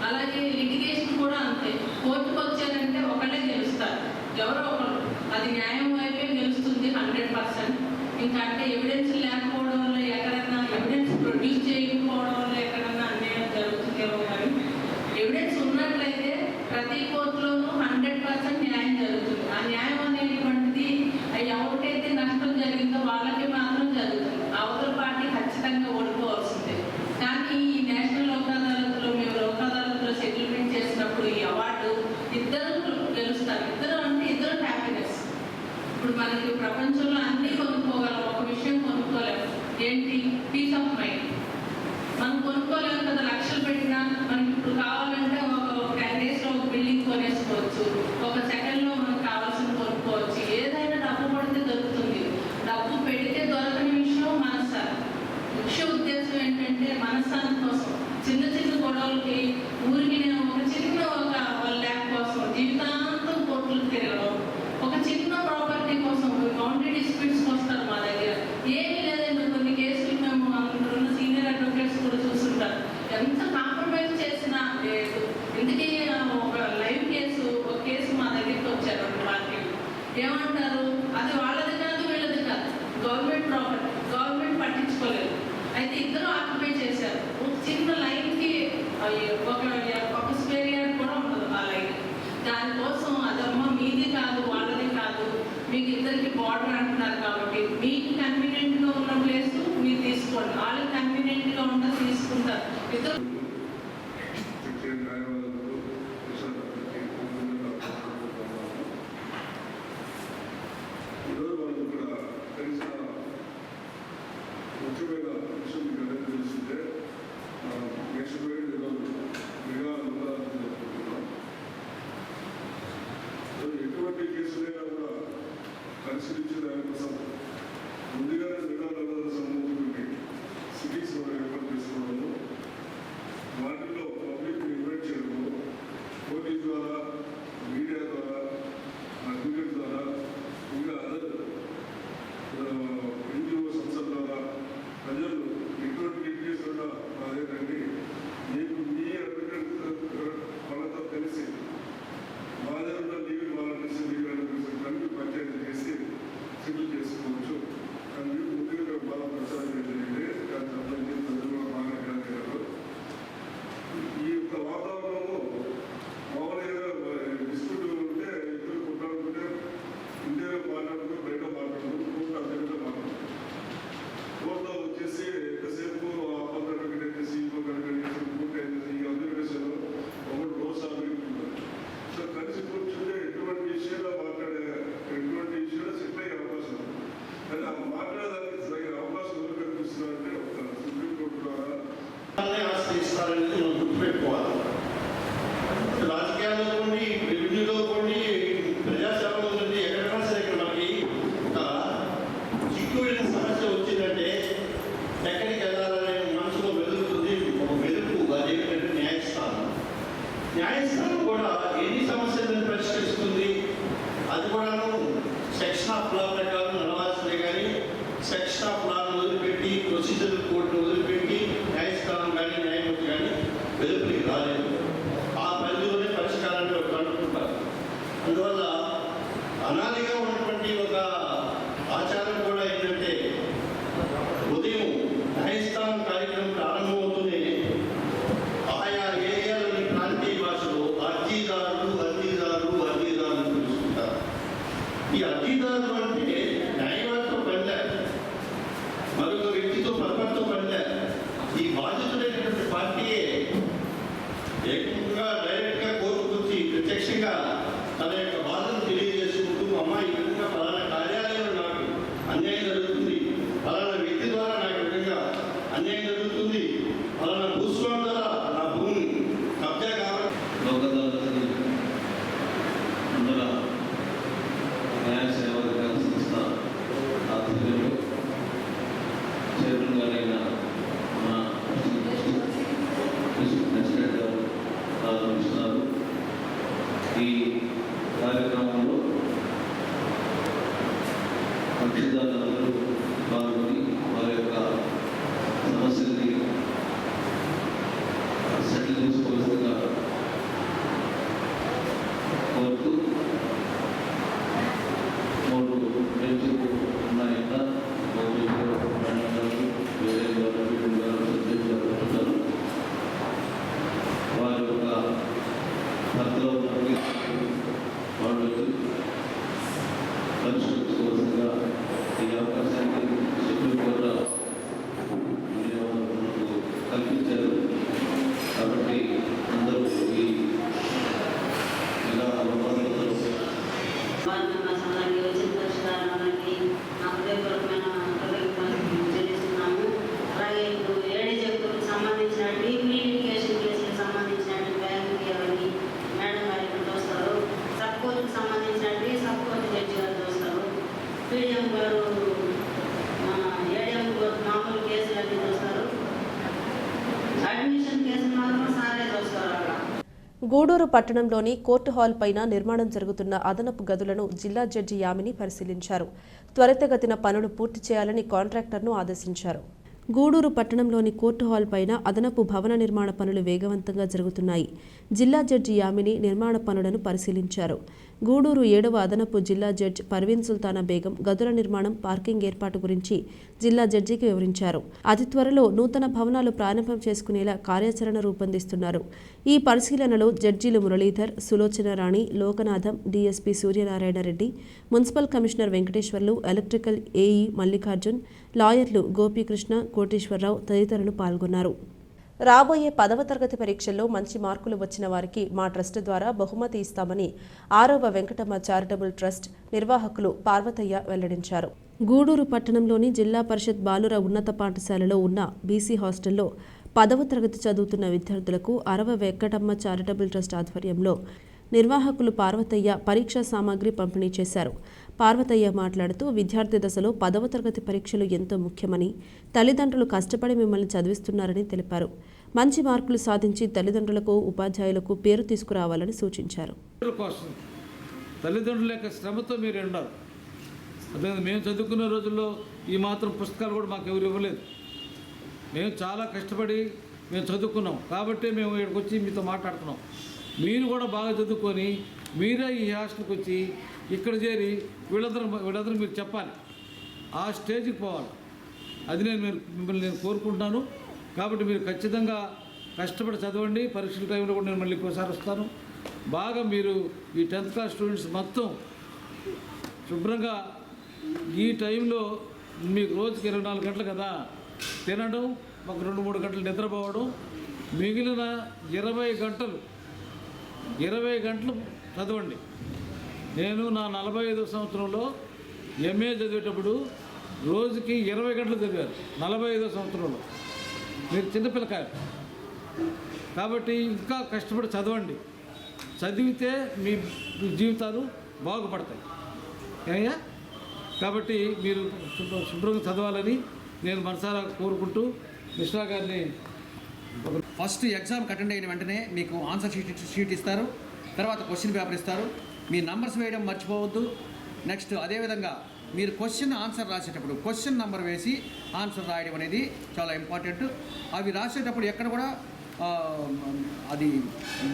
అలాగే లిటిగేషన్ కూడా అంతే. కోర్టుకు వచ్చారంటే ఒకళ్ళే గెలుస్తారు, ఎవరో ఒకరు. అది న్యాయం వైపే గెలుస్తుంది 100%. ఇంకా అంటే ఎవిడెన్స్ లేకపోవడం వల్ల ఎక్కడన్నా, ఎవిడెన్స్ ప్రొడ్యూస్ చేయకపోవడం వల్ల ఎక్కడన్నా అన్యాయం జరుగుతుందేమో. కానీ ఎవిడెన్స్ ఉన్నట్లయితే ప్రతి కోర్టులోనూ 100% న్యాయం జరుగుతుంది. ఆ న్యాయం అనేటువంటిది ఎవరికైతే నష్టం జరిగిందో వాళ్ళకి మాత్రం జరుగుతుంది. అవతల పార్టీ ఖచ్చితంగా ఓడిపోవాల్సిందే. కానీ ఈ నేషనల్ లోక్ అదాలత్లో మేము లోక్ అదాలత్లో సెటిల్మెంట్ చేసినప్పుడు ఈ అవార్డు ఇద్దరు గెలుస్తారు. ఇద్దరు అంటే ఇద్దరు హ్యాపీనెస్. ఇప్పుడు మనకి ప్రపంచంలో అన్నీ కొనుక్కోగలం, ఒక విషయం కొనుక్కోలేము. ఏంటి? Peace of mind. మనం కొనుక్కోలేము కదా, లక్షలు పెట్టినా. మనకి ఇప్పుడు కావాలంటే ఒక 10 daysలో ఒక బిల్డింగ్ కొనేసుకోవచ్చు, ఒక సెకండ్లో మనకు కావాల్సిన కొనుక్కోవచ్చు. ఏదైనా డబ్బు పడితే దొరుకుతుంది. డబ్బు పెడితే దొరకని విషయం మనశ్శాంతి. ముఖ్య ఉద్దేశం ఏంటంటే మనశ్శాంతి కోసం చిన్న చిన్న గొడవలకి ఊరికి ఒక చిన్న ఒక ల్యాక్ కోసం జీవితాంతం కోర్టులు తిరగడం, ఒక చిన్న ప్రాపర్టీ కోసం బౌండరీ డిస్ప్యూట్స్కి వస్తారు మా దగ్గర. ఏమీ లేదండి, కొన్ని కేసులు మేము అందులో సీనియర్ అడ్వకేట్స్ కూడా చూస్తుంటారు. ఎంత కాంప్రమైజ్ చేసినా లేదు. ఇందుకే ఒక లైవ్ కేసు, ఒక కేసు మా దగ్గరికి వచ్చారు పార్టీలు. ఏమంటారు? అది వాళ్ళది కాదు, వీళ్ళది కాదు, గవర్నమెంట్ ప్రాపర్టీ, గవర్నమెంట్ పట్టించుకోలేదు. అయితే ఇద్దరు ఆక్యుపై చేశారు. ఒక చిన్న లైన్కి ఒక స్క్వేర్ యార్డ్ కూడా ఉండదు ఆ లైన్. దానికోసం అదమ్మ మీది కాదు, వాళ్ళది కాదు, మీకు ఇద్దరికి బార్డర్ అంటున్నారు కాబట్టి మీకు కన్వీనియంట్గా ఉన్న ప్లేస్ మీరు తీసుకోండి, వాళ్ళకి కన్వీనియంట్గా ఉన్న తీసుకుంటారు. ఇద్దరు ఎటువంటి కేసులైనా కూడా పరిశీలించే దానికోసం ముందుగానే జిల్లాల సమూహాన్ని సిటీస్ ఏర్పాటు చేసుకోవడము, వాటిలో పబ్లిక్ ఇన్వైట్ చేయడము, పోలీస్ ద్వారా, మీడియా ద్వారా, అడ్వకేట్ ద్వారా, ఇంకా అదర్ ఎన్జిఓ సంస్థల ద్వారా ప్రజలు ఎటువంటి లిటిగేషన్ ఉన్నా అదేనండి మీకు మీ అడ్వకేట్ వాళ్ళతో తెలిసి మా దగ్గర లీగల్ వాలంటీర్స్, లీగల్ అడ్వకేట్స్ అన్ని పంచాయతీ చేసి సెటిల్ చేసుకోవచ్చు. కానీ ముఖ్యంగా బాగా ప్రచారం ఏంటంటే దానికి సంబంధించి ప్రజలు బాగా గ్రహించారు. ఈ యొక్క వాతావరణము మామూలుగా డిస్ప్యూట్ ఉంటే ఇద్దరు కొట్టాడుకుంటే ఇండియాలో మాట్లాడుతూ బయట మాట్లాడుతూ కోర్టు అద్దెగా మాట్లాడుతుంది. కోర్టులో వచ్చేసి ఎంతసేపు అడ్వకేట్ సీఈఓ కనుక కోర్టు అయింది ఈ అడ్వకేషన్ ఒకటి రోజు అభివృద్ధి. సో కలిసి కూర్చుంటే ఎటువంటి విషయాల్లో ఎటువంటి విషయాల్లో సెటిల్ అయ్యే అవకాశం ఉంది. కానీ ఆ మాట్లాడడానికి తగిన అవకాశం ఎవరు కనిపిస్తున్నారంటే ఒక సుప్రీంకోర్టు ద్వారా ఆశ్రయిస్తారనేది మనం గుర్తుపెట్టుకోవాలి. రాజకీయాల్లో కొన్ని, రెవెన్యూలో కొన్ని, ప్రజాసేవలో ఉంది, ఎక్కడైనా సరే ఇక్కడ మనకి ఒక చిక్కువైన సమస్య వచ్చిందంటే ఎక్కడికి వెళ్ళాలనే మనసులో వెలుగుతుంది ఒక వెలుగు. అదేంటంటే న్యాయస్థానం. న్యాయస్థానం కూడా ఎన్ని సమస్యలను పరిష్కరిస్తుంది, అది కూడాను సెక్షన్ ఆఫ్ లా ప్రకారం నడవాల్సిందే. కానీ సెక్షన్ ఆఫ్ లాను వదిలిపెట్టి, ప్రొసీజర్ కోర్టును వదిలిపెట్టి న్యాయస్థానం కానీ న్యాయమూర్తి కానీ వెలుపుకి రాలేదు. ఆ పరిధిలోనే పరిష్కారాన్ని కనుక్కుంటారు. అందువల్ల అనాదిగా ఉన్నటువంటి ఒక ఆచారం కూడా ఏంటంటే ఉదయం న్యాయస్థానం కార్యక్రమం ప్రారంభమవుతూనే ఆయా ఏరియాలోని ప్రాంతీయ భాషలో అర్జీదారులు పిలుస్తుంటారు. ఈ అర్జీదారులు అంటే న్యాయవాదితో పనిలే, మరొక వ్యక్తితో పరపడితో పనిలే. ఈ బాధితుడైనటువంటి పార్టీయే ఏకంగా డైరెక్ట్గా కోర్టుకు వచ్చి ప్రత్యక్షంగా తన యొక్క బాధను తెలియజేసుకుంటూ, అమ్మ ఈ విధంగా ఫలానా కార్యాలయంలో నాకు అన్యాయం జరుగుతుంది, ఫలానా వ్యక్తి ద్వారా నాకు విధంగా అన్యాయం జరుగుతుంది, ఫలానా భూస్వామి ద్వారా నా భూమి కబ్జా కావాలి. ముందుగా న్యాయ సేవాధికార సంస్థ ఆధ్వర్యంలో చైర్మన్ గారైన మన ప్రెసిడెంట్ గారు ప్రారంభిస్తున్నారు. ఈ కార్యక్రమంలో కక్షిదారులందరూ పాల్గొని వారి యొక్క సమస్యల్ని సెటిల్ కోరుతూ 3 బెంచులు ఉన్నాయన్న వారి యొక్క భర్తలో వాళ్ళు పరిష్కరించుకోవాల్సిందిగా ఈ అవకాశాన్ని సుప్రీంకోర్టు కల్పించారు. కాబట్టి అందరూ ఈ ఇలా అవకాశాలతో గూడూరు పట్టణంలోని కోర్టు హాల్ పైన నిర్మాణం జరుగుతున్న అదనపు గదులను జిల్లా జడ్జి యామిని పరిశీలించారు. త్వరితగతిన పనులు పూర్తి చేయాలని కాంట్రాక్టర్ను ఆదేశించారు. గూడూరు పట్టణంలోని కోర్టు హాల్ పైన అదనపు భవన నిర్మాణ పనులు వేగవంతంగా జరుగుతున్నాయి. జిల్లా జడ్జి యామిని నిర్మాణ పనులను పరిశీలించారు. గూడూరు 7వ అదనపు జిల్లా జడ్జి పర్వీన్ సుల్తానా బేగం గదుల నిర్మాణం, పార్కింగ్ ఏర్పాటు గురించి జిల్లా జడ్జికి వివరించారు. అతి త్వరలో నూతన భవనాలు ప్రారంభం చేసుకునేలా కార్యాచరణ రూపొందిస్తున్నారు. ఈ పరిశీలనలో జడ్జీలు Muralidhar, Sulochana Rani, Lokanatham, DSP Suryanarayana Reddy, municipal commissioner Venkateswarlu, electrical AE Mallikarjun, లాయర్లు గోపీకృష్ణ, కోటేశ్వరరావు తదితరులు పాల్గొన్నారు. రాబోయే 10వ తరగతి పరీక్షల్లో మంచి మార్కులు వచ్చిన వారికి మా ట్రస్ట్ ద్వారా బహుమతి ఇస్తామని 6వ వెంకటమ్మ చారిటబుల్ ట్రస్ట్ నిర్వాహకులు పార్వతయ్య వెల్లడించారు. గూడూరు పట్టణంలోని జిల్లా పరిషత్ బాలుర ఉన్నత పాఠశాలలో ఉన్న బీసీ హాస్టల్లో 10వ తరగతి చదువుతున్న విద్యార్థులకు 6వ వెంకటమ్మ చారిటబుల్ ట్రస్ట్ ఆధ్వర్యంలో నిర్వాహకులు పార్వతయ్య పరీక్షా సామాగ్రి పంపిణీ చేశారు. పార్వతయ్య మాట్లాడుతూ విద్యార్థి దశలో 10వ తరగతి పరీక్షలు ఎంతో ముఖ్యమని, తల్లిదండ్రులు కష్టపడి మిమ్మల్ని చదివిస్తున్నారని తెలిపారు. మంచి మార్కులు సాధించి తల్లిదండ్రులకు, ఉపాధ్యాయులకు పేరు తీసుకురావాలని సూచించారు. తల్లిదండ్రుల యొక్క శ్రమతో మీరు ఉండాలి. అదే మేము చదువుకునే రోజుల్లో ఈ మాత్రం పుస్తకాలు కూడా మాకు ఎవరు ఇవ్వలేదు. మేము చాలా కష్టపడి మేము చదువుకున్నాం కాబట్టి మేము ఇక్కడికి వచ్చి మీతో మాట్లాడుతున్నాం. మీరు కూడా బాగా చదువుకొని మీరే ఈ హాస్టల్కి వచ్చి ఇక్కడ చేరి వీళ్ళందరూ మీరు చెప్పాలి, ఆ స్టేజ్కి పోవాలి. అది మిమ్మల్ని నేను కోరుకుంటున్నాను. కాబట్టి మీరు ఖచ్చితంగా కష్టపడి చదవండి. పరీక్షల టైంలో కూడా నేను మళ్ళీ ఇంకోసారి వస్తాను. బాగా మీరు ఈ 10th క్లాస్ స్టూడెంట్స్ మొత్తం శుభ్రంగా ఈ టైంలో మీకు రోజుకి 24 గంటలు కదా తినడం, ఒక 2-3 గంటలు నిద్రపోవడం, మిగిలిన 20 గంటలు చదవండి. నేను నా 45వ సంవత్సరంలో ఎంఏ చదివేటప్పుడు రోజుకి 20 గంటలు చదివారు. 45వ సంవత్సరంలో మీరు చిన్నపిల్లకాయలు కాబట్టి ఇంకా కష్టపడి చదవండి. చదివితే మీ జీవితాలు బాగుపడతాయి అయ్యా. కాబట్టి మీరు శుభ్రంగా చదవాలని నేను మనసారా కోరుకుంటూ మిశ్రా గారిని ఫస్ట్ ఎగ్జామ్కి అటెండ్ అయిన వెంటనే మీకు ఆన్సర్ షీట్ ఇస్తారు. తర్వాత క్వశ్చన్ పేపర్ ఇస్తారు. మీ నంబర్స్ వేయడం మర్చిపోవద్దు. నెక్స్ట్ అదేవిధంగా మీరు క్వశ్చన్ ఆన్సర్ రాసేటప్పుడు క్వశ్చన్ నెంబర్ వేసి ఆన్సర్ రాయడం అనేది చాలా ఇంపార్టెంట్. అవి రాసేటప్పుడు ఎక్కడ కూడా అది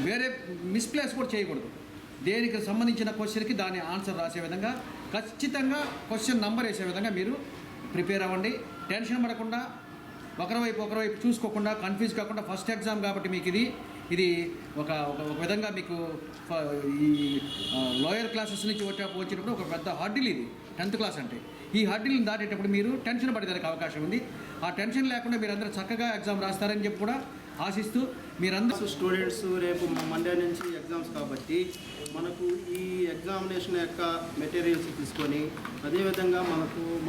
వేరే మిస్ప్లేస్ కూడా చేయకూడదు. దేనికి సంబంధించిన క్వశ్చన్కి దాని ఆన్సర్ రాసే విధంగా ఖచ్చితంగా క్వశ్చన్ నెంబర్ వేసే విధంగా మీరు ప్రిపేర్ అవ్వండి. టెన్షన్ పడకుండా ఒకరివైపు చూసుకోకుండా కన్ఫ్యూజ్ కాకుండా ఫస్ట్ ఎగ్జామ్ కాబట్టి మీకు ఇది ఒక విధంగా మీకు ఈ లోయర్ క్లాసెస్ నుంచి వచ్చినప్పుడు ఒక పెద్ద హర్డిల్ ఇది 10th క్లాస్ అంటే. ఈ హర్డిల్ని దాటేటప్పుడు మీరు టెన్షన్ పడేదానికి అవకాశం ఉంది. ఆ టెన్షన్ లేకుండా మీరందరూ చక్కగా ఎగ్జామ్ రాస్తారని చెప్పి కూడా ఆశిస్తూ మీరందరూ స్టూడెంట్స్ రేపు మండే నుంచి ఎగ్జామ్స్ కాబట్టి మనకు ఈ ఎగ్జామినేషన్ యొక్క మెటీరియల్స్ తీసుకొని అదేవిధంగా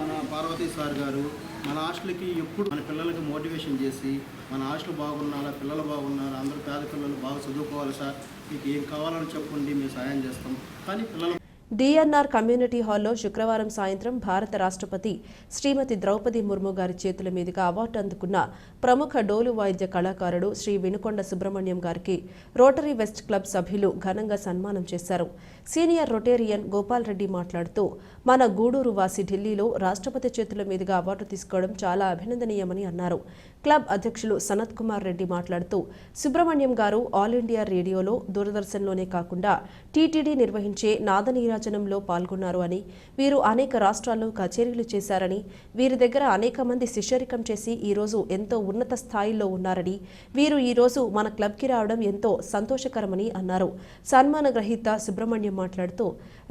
మన పార్వతీ సార్ గారు మన హాస్టల్కి ఎప్పుడు మన పిల్లలకి మోటివేషన్ చేసి మన హాస్టల్ బాగున్నారా, పిల్లలు బాగున్నారా, అందరూ పేద పిల్లలు బాగా చదువుకోవాలి సార్, మీకు ఏం కావాలని చెప్పండి మేము సాయం చేస్తాం. కానీ పిల్లలు డిఎన్ఆర్ కమ్యూనిటీ హాల్లో శుక్రవారం సాయంత్రం భారత రాష్ట్రపతి శ్రీమతి ద్రౌపది ముర్ము గారి చేతుల మీదుగా అవార్డు అందుకున్న ప్రముఖ డోలు వాయిద్య కళాకారుడు శ్రీ వినుకొండ సుబ్రహ్మణ్యం గారికి రోటరీ వెస్ట్ క్లబ్ సభ్యులు ఘనంగా సన్మానం చేశారు. సీనియర్ రొటేరియన్ గోపాల్ రెడ్డి మాట్లాడుతూ మన గూడూరు వాసి ఢిల్లీలో రాష్ట్రపతి చేతుల మీదుగా అవార్డు తీసుకోవడం చాలా అభినందనీయమని అన్నారు. క్లబ్ అధ్యక్షులు సనత్ కుమార్ రెడ్డి మాట్లాడుతూ సుబ్రహ్మణ్యం గారు ఆల్ ఇండియా రేడియోలో, దూరదర్శన్లోనే కాకుండా టీటీడీ నిర్వహించే నాదనీరాజనంలో పాల్గొన్నారు అని, వీరు అనేక రాష్ట్రాల్లో కచేరీలు చేశారని, వీరి దగ్గర అనేక మంది శిష్యరికం చేసి ఈరోజు ఎంతో ఉన్నత స్థాయిలో ఉన్నారని, వీరు ఈరోజు మన క్లబ్కి రావడం ఎంతో సంతోషకరమని అన్నారు. సన్మాన గ్రహీత సుబ్రహ్మణ్యం మాట్లాడుతూ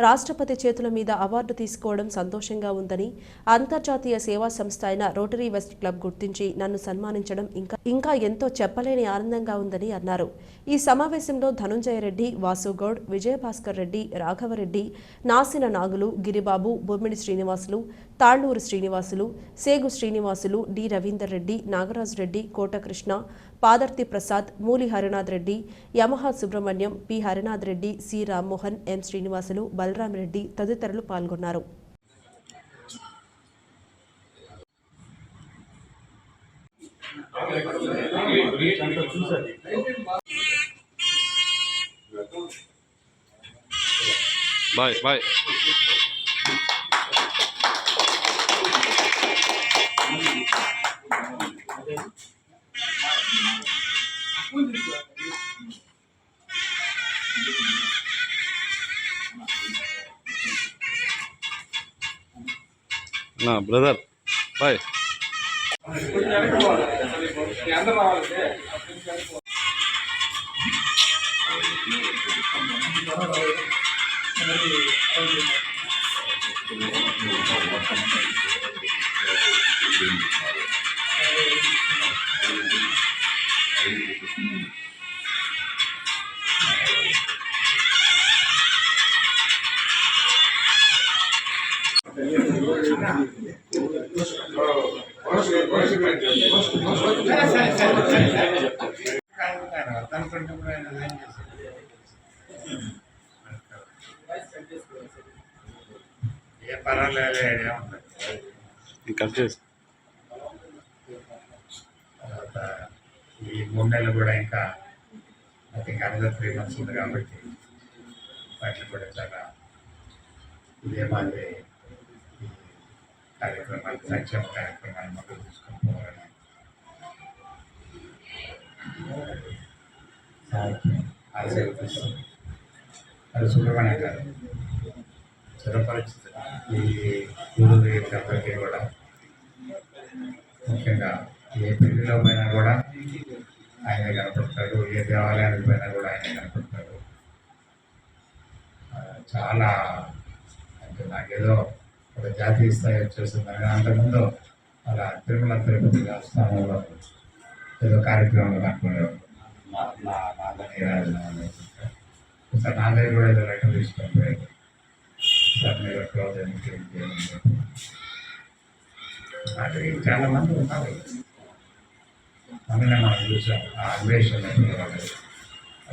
రాష్ట్రపతి చేతుల మీద అవార్డు తీసుకోవడం సంతోషంగా ఉందని, అంతర్జాతీయ సేవా సంస్థ అయిన రోటరీ వెస్ట్ క్లబ్ గుర్తించి నన్ను సన్మానించడం ఇంకా ఎంతో చెప్పలేని ఆనందంగా ఉందని అన్నారు. ఈ సమావేశంలో ధనుంజయ రెడ్డి, వాసుగౌడ్, విజయభాస్కర్ రెడ్డి, రాఘవరెడ్డి, నాసిన నాగులు, గిరిబాబు, బొమ్మిడి శ్రీనివాసులు, తాళ్లూరు శ్రీనివాసులు, సేగు శ్రీనివాసులు, డి రవీందర్ రెడ్డి, నాగరాజు రెడ్డి, కోటకృష్ణ, పాదర్తి ప్రసాద్, మూలి హరినాథ్ రెడ్డి, యమహా Subrahmanyam, P Harinath Reddy, C Rammohan, M Srinivasulu, Balaram Reddy తదితరులు పాల్గొన్నారు. బాయ్ నా బ్రదర్ బాయ్. ఈ 3 నెలలు కూడా ఇంకా అనదర్ 3 months ఉంది కాబట్టి వాటిని కూడా చాలా ఇదే మాదిరి ఈ కార్యక్రమాలు, సంక్షేమ కార్యక్రమాలు మొదలు తీసుకొని పోవాలని ఆశీర్వదిస్తుంది. అది సుబ్రహ్మణ్యం గారు చిరపరిచిత ఈ గూడూరు అందరికీ కూడా, ముఖ్యంగా ఏ పెళ్లిలో పోయినా కూడా ఆయన కనపడతాడు, ఏ దేవాలయానికి పోయినా కూడా ఆయన కనపడతాడు. చాలా అంటే నాకేదో ఒక జాతీయ స్థాయి వచ్చేసిందని, అంతకుముందు అలా తిరుమల తిరుపతి దేవస్థానంలో ఏదో కార్యక్రమంలో కనుక్కునేవాడు. సార్ నా దగ్గర కూడా ఏదో లెటర్ తీసుకొని పోయాడు. సార్ మీరు క్లోజ్ అక్కడికి చాలా మంది ఉన్నారు. అందులో మనం చూసాం ఆ అన్వేషణ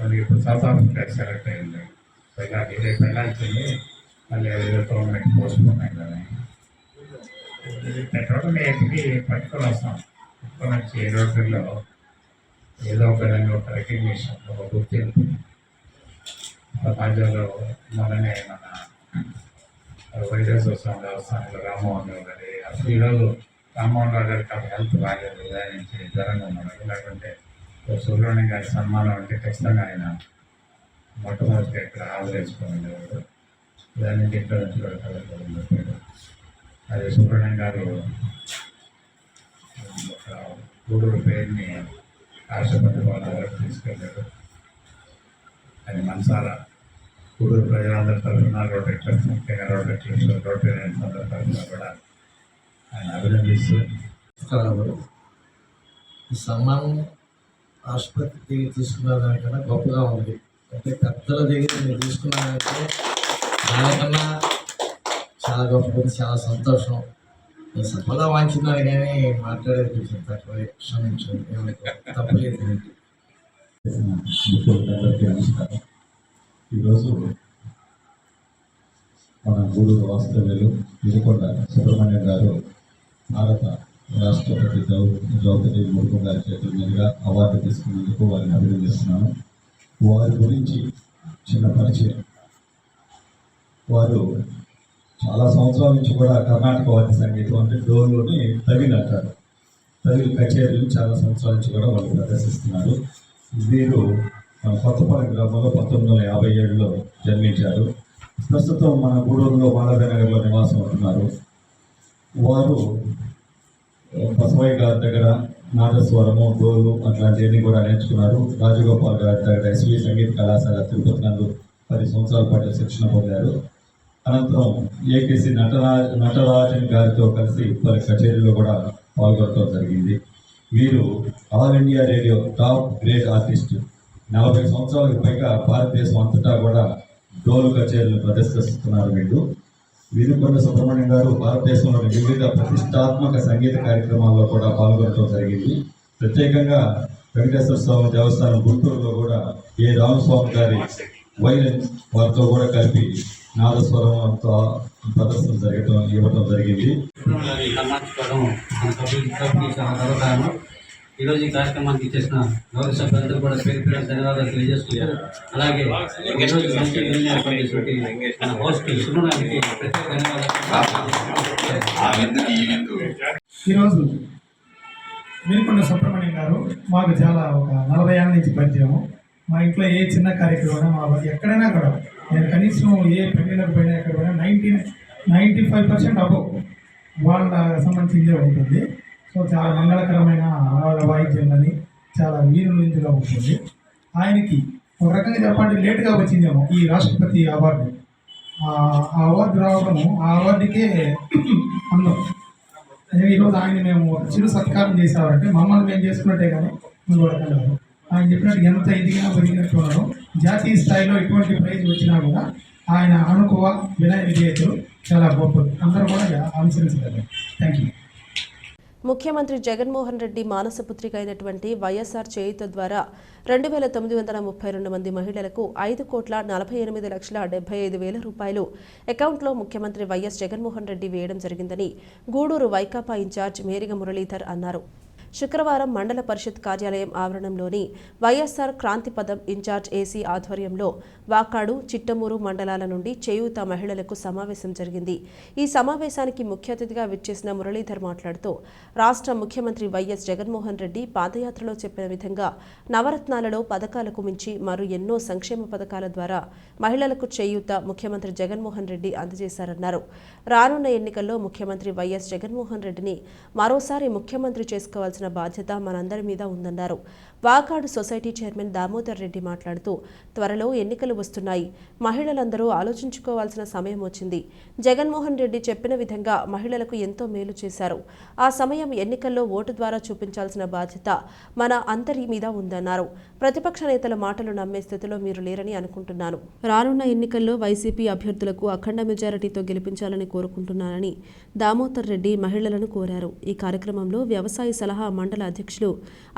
అది ఇప్పుడు సౌత్ ఆఫ్రికా సెలెక్ట్ అయింది. వెళ్ళాలి రేపు వెళ్ళాల్సింది, మళ్ళీ ఏదో గవర్నమెంట్ పోస్ట్పోన్ అయిందని పెట్రోల్ ఎక్కి పట్టుకొని వస్తాం. పట్టుకొని వచ్చి ఏ రోజుల్లో ఏదో ఒక విధంగా ఒక రికగ్నిషన్, ఒక గుర్తింపు. ప్రపంచంలో మొన్ననే మన వైరస్ వస్తాం దేవస్థానంలో రామ్మోహన్ రావు గారి, అసలు ఈరోజు రామ్మోహన్ రావు గారికి అప్పుడు హెల్త్ బాగాలేదు, ఉదయం నుంచి జ్వరంగా ఉన్నాడు. లేకుంటే సుబ్రహ్మణ్యం గారి సన్మానం అంటే ఖచ్చితంగా ఆయన మొట్టమొదటిగా ఇక్కడ హాజరేసుకొని ఉండేవాడు. ఉదయం నుంచి ఇంట్లో నుంచి కూడా కలగలేదు. అదే సుబ్రహ్మణ్యం గారు ఒక గూడూరు పేరుని రాష్ట్రపతి వాళ్ళ వరకు తీసుకెళ్ళారు. అది మనసారా గూడూరు ప్రజలందరి తరఫున, రోటరీ క్లబ్స్, ముఖ్యంగా రోటరీ క్లబ్స్, రోటరీయన్స్ అందరి తరఫున కూడా ఆయన అభినందిస్తూ, ఈ సన్మానం రాష్ట్రపతి తీసుకున్న దానికన్నా గొప్పగా ఉంది. అంటే పెద్దల దగ్గర మీరు తీసుకున్నారంటే దానికన్నా చాలా గొప్పది, చాలా సంతోషం. నేను సఫలా వాంచున్నాను కానీ మాట్లాడేది కొంచెం తక్కువ, క్షమించండి, తప్పలేదు. నమస్కారం. ఈరోజు మన గూడూరు వాస్తవ్యులు వినుకొండ సుబ్రహ్మణ్యం గారు భారత రాష్ట్రపతి ద్రౌపది ముర్ము గారి చేతుల మీదుగా అవార్డు తీసుకున్నందుకు వారిని అభినందిస్తున్నాను. వారి గురించి చిన్న పరిచయం. వారు చాలా సంవత్సరాల నుంచి కూడా కర్ణాటక వాద్య సంగీతం అంటే డోలుని తవిల్ అంటారు. తవిల్ కచేరీలు చాలా సంవత్సరాల నుంచి కూడా వాళ్ళు ప్రదర్శిస్తున్నారు. వీరు కొత్తపల్లి గ్రామంలో 1957లో జన్మించారు. ప్రస్తుతం మన గూడూరులో మాలవ్యనగర్లో నివాసం ఉంటున్నారు. వారు బసవయ్య గారి దగ్గర నాదస్వరము, డోలు అట్లాంటివన్నీ కూడా నేర్చుకున్నారు. రాజగోపాల్ గారి దగ్గర ఎస్వి సంగీత కళాశాల తిరుపతి నందు 10 సంవత్సరాల పాటు శిక్షణ పొందారు. అనంతరం ఏకేసి నటరాజన్ గారితో కలిసి పలు కచేరీలో కూడా పాల్గొనడం జరిగింది. వీరు all India radio top grade artist. 40 సంవత్సరాలకు పైగా భారతదేశం అంతటా కూడా డోలు కచేరీలు ప్రదర్శిస్తున్నారు. వీరుకొండ సుబ్రహ్మణ్యం గారు భారతదేశంలోని వివిధ ప్రతిష్టాత్మక సంగీత కార్యక్రమాల్లో కూడా పాల్గొనడం జరిగింది. ప్రత్యేకంగా వెంకటేశ్వర స్వామి దేవస్థానం గుంటూరులో కూడా ఏ రామస్వామి గారి వైలిన్ వారితో కూడా కలిపి నాదస్వరంతో ప్రదర్శన ఇవ్వడం జరిగింది. ఈరోజు ఈ కార్యక్రమానికి ఇచ్చేసిన గౌరవ సభ్యులందరూ కూడా పేరు పేరు ధన్యవాదాలు తెలియజేస్తున్నారు. అలాగే ఈరోజు మంచి మన హోస్ట్ సుబ్రహ్మణ్యానికి ప్రత్యేక ధన్యవాదాలు. ఈరోజు వీరుకొండ సుబ్రహ్మణ్యం గారు మాకు చాలా ఒక 40 ఏళ్ళ నుంచి పరిచయము. మా ఇంట్లో ఏ చిన్న కార్యక్రమం మా ఎక్కడైనా కూడా నేను కనీసం ఏ పెళ్ళిళ్ళకు పోయినా ఎక్కడ పోయినా 95% అబోవ్ వాళ్ళ సంబంధించిందే ఉంటుంది. సో చాలా మంగళకరమైన వాళ్ళ వాయిద్యం కానీ చాలా వీరునిందుగా ఉంటుంది. ఆయనకి ఒక రకంగా చెప్పండి లేట్గా వచ్చిందేమో ఈ రాష్ట్రపతి అవార్డు. ఆ అవార్డు రావడము ఆ అవార్డుకే అందం. ఈరోజు ఆయన మేము చిరు సత్కారం చేసేవారంటే మమ్మల్ని మేము చేసుకున్నట్టే కానీ ఇంకోటి కలరు. ఆయన చెప్పినట్టు ఎంత ఇదిగా పెరిగినట్టు ఉన్నాడు. జాతీయ స్థాయిలో ఎటువంటి ప్రైజ్ వచ్చినా కూడా ఆయన అనుకువ వినయ విజేతలు చాలా గొప్పది. అందరూ కూడా అనుసరించగలరు. Thank you. ముఖ్యమంత్రి జగన్మోహన్ రెడ్డి మానసపుత్రిక అయినటువంటి వైఎస్ఆర్ చేయుత ద్వారా 2932 మంది మహిళలకు 5,48,75,000 రూపాయలు అకౌంట్లో ముఖ్యమంత్రి వైఎస్ జగన్మోహన్ రెడ్డి వేయడం జరిగిందని గూడూరు వైకాపా ఇన్ఛార్జ్ మేరిగ మురళీధర్ అన్నారు. శుక్రవారం మండల పరిషత్ కార్యాలయం ఆవరణంలోని వైఎస్ఆర్ క్రాంతిపదం ఇన్ఛార్జ్ ఏసీ ఆధ్వర్యంలో వాకాడు, చిట్టమూరు మండలాల నుండి చేయూత మహిళలకు సమావేశం జరిగింది. ఈ సమావేశానికి ముఖ్య అతిథిగా విచ్చేసిన మురళీధర్ మాట్లాడుతూ రాష్ట్ర ముఖ్యమంత్రి వైఎస్ జగన్మోహన్ రెడ్డి పాదయాత్రలో చెప్పిన విధంగా నవరత్నాలలో పథకాలకు మించి మరో ఎన్నో సంక్షేమ పథకాల ద్వారా మహిళలకు చేయూత ముఖ్యమంత్రి జగన్మోహన్ రెడ్డి అందజేశారన్నారు. రానున్న ఎన్నికల్లో ముఖ్యమంత్రి వైఎస్ జగన్మోహన్ రెడ్డిని మరోసారి ముఖ్యమంత్రి చేసుకోవాల్సిన బాధ్యత మనందరి మీద ఉందన్నారు. వాకాడు సొసైటీ చైర్మన్ దామోదర్ రెడ్డి మాట్లాడుతూ త్వరలో ఎన్నికలు వస్తున్నాయి. మహిళలందరూ ఆలోచించుకోవాల్సిన సమయం వచ్చింది. జగన్మోహన్ రెడ్డి చెప్పిన విధంగా మహిళలకు ఎంతో మేలు చేశారు. ఆ సమయం ఎన్నికల్లో ఓటు ద్వారా చూపించాల్సిన బాధ్యత మన అందరి మీద ఉందన్నారు. ప్రతిపక్ష నేతల మాటలు నమ్మే స్థితిలో మీరు లేరని అనుకుంటున్నాను. రానున్న ఎన్నికల్లో వైసీపీ అభ్యర్థులకు అఖండ మెజారిటీతో గెలిపించాలని కోరుకుంటున్నానని దామోదర్ రెడ్డి మహిళలను కోరారు. ఈ కార్యక్రమంలో వ్యవసాయ సలహా మండల అధ్యక్షులు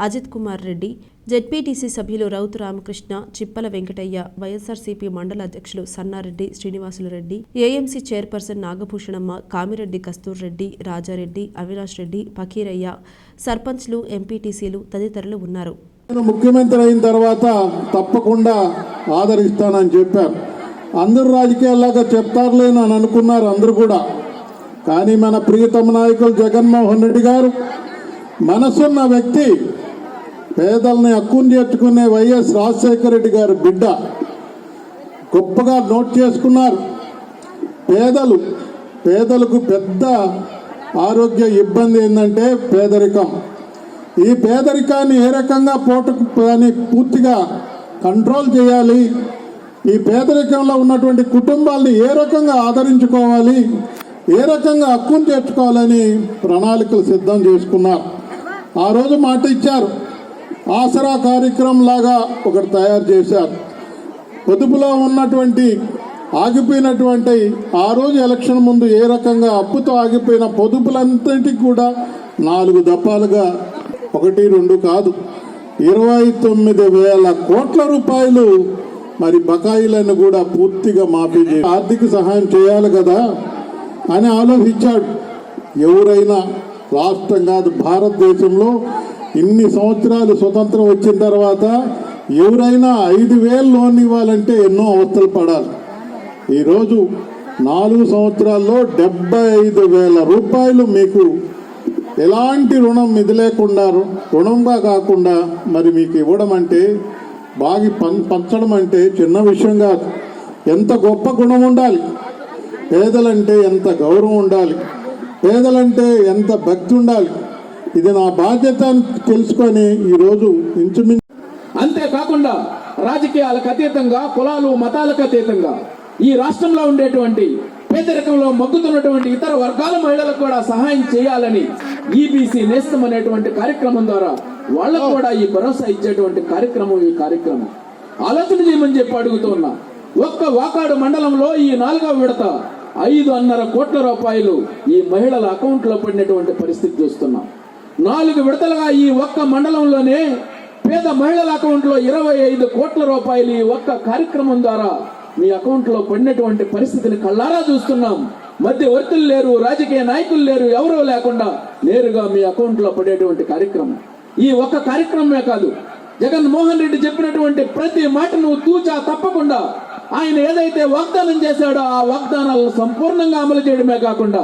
అజిత్ కుమార్ రెడ్డి, జెడ్పీటీసీ సభ్యులు రౌతు రామకృష్ణ, చిప్పల వెంకటయ్య, వైఎస్ఆర్సీపీ మండల అధ్యక్షులు సన్నారెడ్డి శ్రీనివాసులు రెడ్డి, ఏఎంసీ చైర్పర్సన్ నాగభూషణమ్మ, కామిరెడ్డి కస్తూర్ రెడ్డి, రాజారెడ్డి, అవినాష్ రెడ్డి, ఫకీరయ్య, సర్పంచ్లు, ఎంపీటీసీలు తదితరులు ఉన్నారు. ముఖ్యమంత్రి అయిన తర్వాత తప్పకుండా ఆదరిస్తానని చెప్పారు. అందరూ రాజకీయాల్లాగా చెప్తారులేని అని అనుకున్నారు అందరూ కూడా. కానీ మన ప్రియతమ నాయకులు జగన్మోహన్ రెడ్డి గారు మనసున్న వ్యక్తి, పేదల్ని హక్కును చేర్చుకునే వైఎస్ రాజశేఖర రెడ్డి గారు బిడ్డ, గొప్పగా నోట్ చేసుకున్నారు. పేదలకు పెద్ద ఆరోగ్య ఇబ్బంది ఏంటంటే పేదరికం. ఈ పేదరికాన్ని ఏ రకంగా పూర్తిగా కంట్రోల్ చేయాలి, ఈ పేదరికంలో ఉన్నటువంటి కుటుంబాలని ఏ రకంగా ఆదరించుకోవాలి, ఏ రకంగా హక్కును చేర్చుకోవాలని ప్రణాళికలు సిద్ధం చేసుకున్నారు. ఆ రోజు మాట ఇచ్చారు. ఆసరా కార్యక్రమం లాగా ఒకటి తయారు చేశారు. పొదుపులో ఉన్నటువంటి ఆగిపోయినటువంటి ఆ రోజు ఎలక్షన్ ముందు ఏ రకంగా అప్పుతో ఆగిపోయిన పొదుపులంతటికి కూడా 4 దఫాలుగా 1, 2 కాదు 29,000 కోట్ల రూపాయలు మరి బకాయిలను కూడా పూర్తిగా మాఫీ చేసి ఆర్థిక సహాయం చేయాలి కదా అని ఆలోచించాడు. ఎవరైనా రాష్ట్రం కాదు, భారతదేశంలో ఇన్ని సంవత్సరాలు స్వతంత్రం వచ్చిన తర్వాత ఎవరైనా 5,000 లోన్ ఇవ్వాలంటే ఎన్నో అవస్థలు పడాలి. ఈరోజు 4 సంవత్సరాల్లో 75,000 రూపాయలు మీకు ఎలాంటి రుణం ఇది లేకుండా రుణంగా కాకుండా మరి మీకు ఇవ్వడం అంటే బాగా పంచడం అంటే చిన్న విషయం కాదు. ఎంత గొప్ప గుణం ఉండాలి, పేదలంటే ఎంత గౌరవం ఉండాలి, పేదలంటే ఎంత భక్తి ఉండాలి. ఇది నా బాధ్యత అని తెలుసుకొని ఈరోజు ఇంచుమించు అంతేకాకుండా రాజకీయాలకు అతీతంగా, కులాలు మతాలకు అతీతంగా ఈ రాష్ట్రంలో ఉండేటువంటి పేదరికంలో మగ్గుతున్నటువంటి ఇతర వర్గాల మహిళలకు కూడా సహాయం చేయాలని ఈబీసీ నేస్తం అనేటువంటి కార్యక్రమం ద్వారా వాళ్ళకు కూడా ఈ భరోసా ఇచ్చేటువంటి కార్యక్రమం ఈ కార్యక్రమం. ఆలోచన చేయమని చెప్పి అడుగుతున్నా. ఒక్క వాకాడు మండలంలో ఈ 4వ విడత 5.5 కోట్ల రూపాయలు ఈ మహిళల అకౌంట్లో పడినటువంటి పరిస్థితి చూస్తున్నాం. 4 విడతలుగా ఈ ఒక్క మండలంలోనే పేద మహిళల అకౌంట్లో 25 కోట్ల రూపాయలు ఈ ఒక్క కార్యక్రమం ద్వారా మీ అకౌంట్లో పడినటువంటి పరిస్థితిని కళ్ళారా చూస్తున్నాం. మధ్యవర్తులు లేరు, రాజకీయ నాయకులు లేరు, ఎవరూ లేకుండా నేరుగా మీ అకౌంట్లో పడేటువంటి కార్యక్రమం. ఈ ఒక్క కార్యక్రమమే కాదు, జగన్మోహన్ రెడ్డి చెప్పినటువంటి ప్రతి మాటను తూచా తప్పకుండా ఆయన ఏదైతే వాగ్దానం చేశాడో ఆ వాగ్దానాలను సంపూర్ణంగా అమలు చేయడమే కాకుండా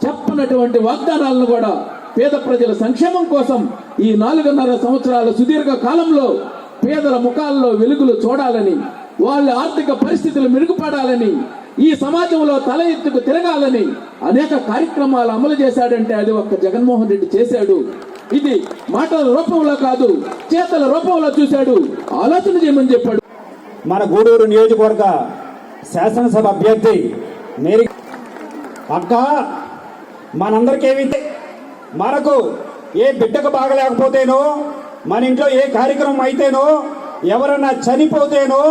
చెప్పినటువంటి వాగ్దానాలను కూడా పేద ప్రజల సంక్షేమం కోసం ఈ 4.5 సంవత్సరాల సుదీర్ఘ కాలంలో పేదల ముఖాల్లో వెలుగులు చూడాలని, వాళ్ళ ఆర్థిక పరిస్థితులు మెరుగుపడాలని, ఈ సమాజంలో తల ఎత్తుకు తిరగాలని అనేక కార్యక్రమాలు అమలు చేశాడంటే అది ఒక్క జగన్మోహన్ రెడ్డి చేశాడు. ఇది మాటల రూపంలో కాదు, చేతల రూపంలో చూశాడు. ఆలోచన చేయమని చెప్పాడు. మన గూడూరు నియోజకవర్గ శాసనసభ అభ్యర్థి మేరీ అక్క, మనందరికీ ఏమైతే మనకు ఏ బిడ్డకు బాగలేకపోతేనో, మన ఇంట్లో ఏ కార్యక్రమం అయితేనో, ఎవరన్నా చనిపోతేనో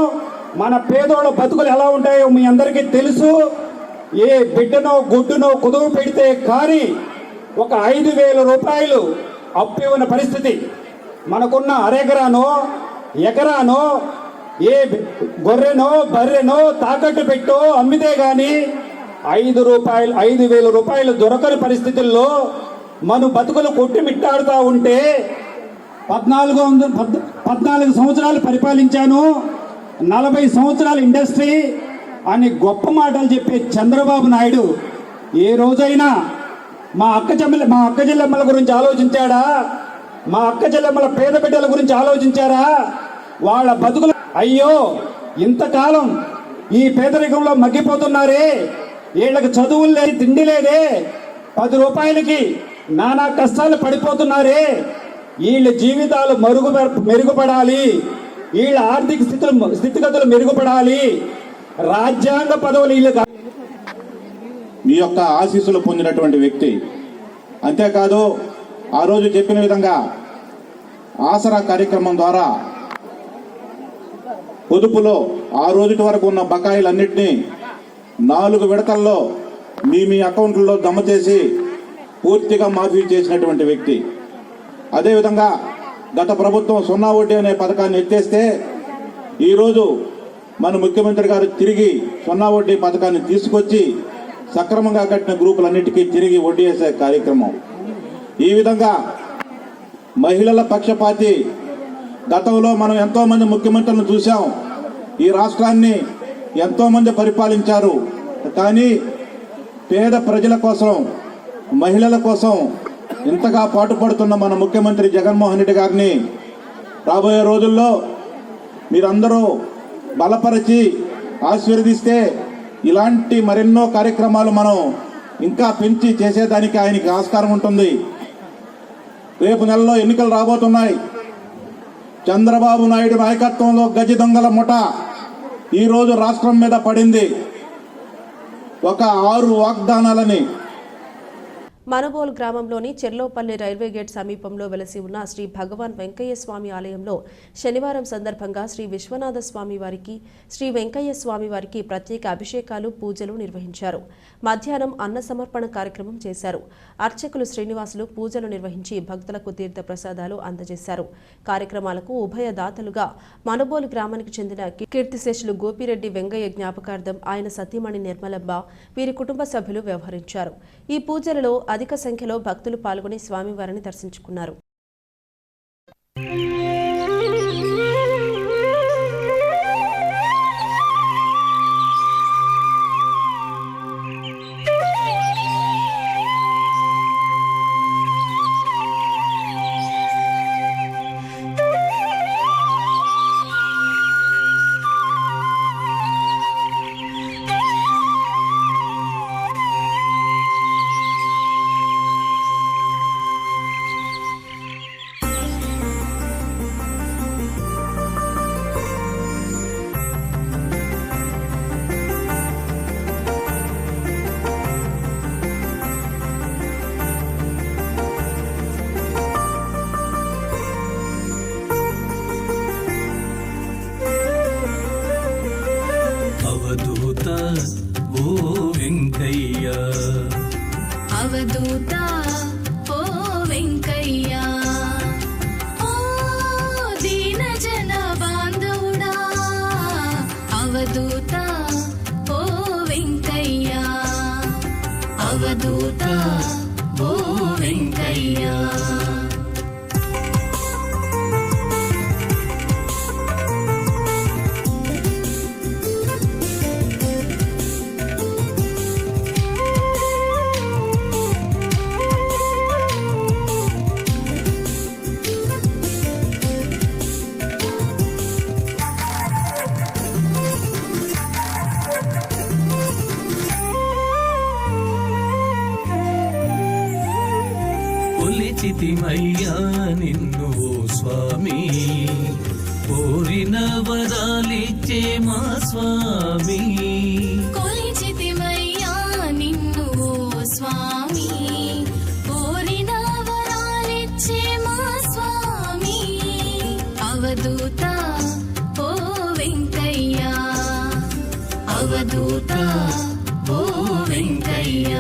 మన పేదోళ్ళ బతుకులు ఎలా ఉంటాయో మీ అందరికీ తెలుసు. ఏ బిడ్డనో గుడ్డునో కుదువు పెడితే కానీ ఒక 5,000 రూపాయలు అప్పు ఇవ్వని పరిస్థితి. మనకున్న అరెకరానో ఎకరానో ఏ గొర్రెనో బర్రెనో తాకట్టు పెట్టో అమ్మితే గాని 5,000 రూపాయలు దొరకని పరిస్థితుల్లో మన బతుకులు కొట్టుమిట్టాడుతూ ఉంటే 14 సంవత్సరాలు పరిపాలించాను, 40 సంవత్సరాల ఇండస్ట్రీ అని గొప్ప మాటలు చెప్పే చంద్రబాబు నాయుడు ఏ రోజైనా మా అక్క చెల్లెమ్మల గురించి ఆలోచించాడా? మా అక్క చెల్లెమ్మల పేద బిడ్డల గురించి ఆలోచించారా? వాళ్ళ బతుకులు అయ్యో ఇంతకాలం ఈ పేదరికంలో మగ్గిపోతున్నారే, వీళ్ళకి చదువులు లేదు, తిండి లేదే, 10 రూపాయలకి నానా కష్టాలు పడిపోతున్నారే, వీళ్ళ జీవితాలు మెరుగుపడాలి, వీళ్ళ ఆర్థిక స్థితిగతులు మెరుగుపడాలి, రాజ్యాంగ పదవులు వీళ్ళు మీ యొక్క ఆశీస్సులు పొందినటువంటి వ్యక్తి. అంతేకాదు ఆ రోజు చెప్పిన విధంగా ఆసరా కార్యక్రమం ద్వారా పొదుపులో ఆ రోజుటి వరకు ఉన్న బకాయిలన్నింటినీ 4 విడతల్లో మీ అకౌంట్లలో జమ చేసి పూర్తిగా మాఫీ చేసినటువంటి వ్యక్తి. అదేవిధంగా గత ప్రభుత్వం 0 వడ్డీ అనే పథకాన్ని ఎత్తేస్తే ఈరోజు మన ముఖ్యమంత్రి గారు తిరిగి 0 వడ్డీ పథకాన్ని తీసుకొచ్చి సక్రమంగా కట్టిన గ్రూపులన్నిటికీ తిరిగి వడ్డీ వేసే కార్యక్రమం. ఈ విధంగా మహిళల పక్షపాతి. గతంలో మనం ఎంతోమంది ముఖ్యమంత్రులను చూసాం, ఈ రాష్ట్రాన్ని ఎంతోమంది పరిపాలించారు. కానీ పేద ప్రజల కోసం, మహిళల కోసం ఇంతగా పాటుపడుతున్న మన ముఖ్యమంత్రి జగన్మోహన్ రెడ్డి గారిని రాబోయే రోజుల్లో మీరందరూ బలపరిచి ఆశీర్వదిస్తే ఇలాంటి మరెన్నో కార్యక్రమాలు మనం ఇంకా పెంచి చేసేదానికి ఆయనకి ఆస్కారం ఉంటుంది. రేపు నెలలో ఎన్నికలు రాబోతున్నాయి. చంద్రబాబు నాయుడు నాయకత్వంలో గజి దొంగల ముఠ ఈరోజు రాష్ట్రం మీద పడింది. ఒక 6 వాగ్దానాలని. మనబోల్ గ్రామంలోని చెర్లోపల్లి రైల్వే గేట్ సమీపంలో వెలసి ఉన్న శ్రీ భగవాన్ వెంకయ్య స్వామి ఆలయంలో శనివారం సందర్భంగా శ్రీ విశ్వనాథ స్వామి వారికి, శ్రీ వెంకయ్య స్వామి వారికి ప్రత్యేక అభిషేకాలు, పూజలు నిర్వహించారు. మధ్యాహ్నం అన్న సమర్పణ కార్యక్రమం చేశారు. అర్చకులు శ్రీనివాసులు పూజలు నిర్వహించి భక్తులకు తీర్థ ప్రసాదాలు అందజేశారు. కార్యక్రమాలకు ఉభయ దాతలుగా మనబోలు గ్రామానికి చెందిన కీర్తిశేషులు గోపిరెడ్డి వెంగయ్య జ్ఞాపకార్థం ఆయన సతీమణి నిర్మలమ్మ, వీరి కుటుంబ సభ్యులు వ్యవహరించారు. ఈ పూజలలో అధిక సంఖ్యలో భక్తులు పాల్గొని స్వామివారిని దర్శించుకున్నారు. అవధూత ఓ వెంకయ్య ఓ దీన జన బాంధవుడా అవధూత ఓ వెంకయ్య అవధూత ఓ వెంకయ్య కొలిచితిమయ్యా నిన్ను ఓ స్వామి కోరిన వరాలిచ్చే మా స్వామి కొలిచితిమయ్యా నిన్ను ఓ స్వామి కోరిన వరాలిచ్చే మా స్వామి అవధూత ఓ వెంకయ్య అవధూత ఓ వెంకయ్య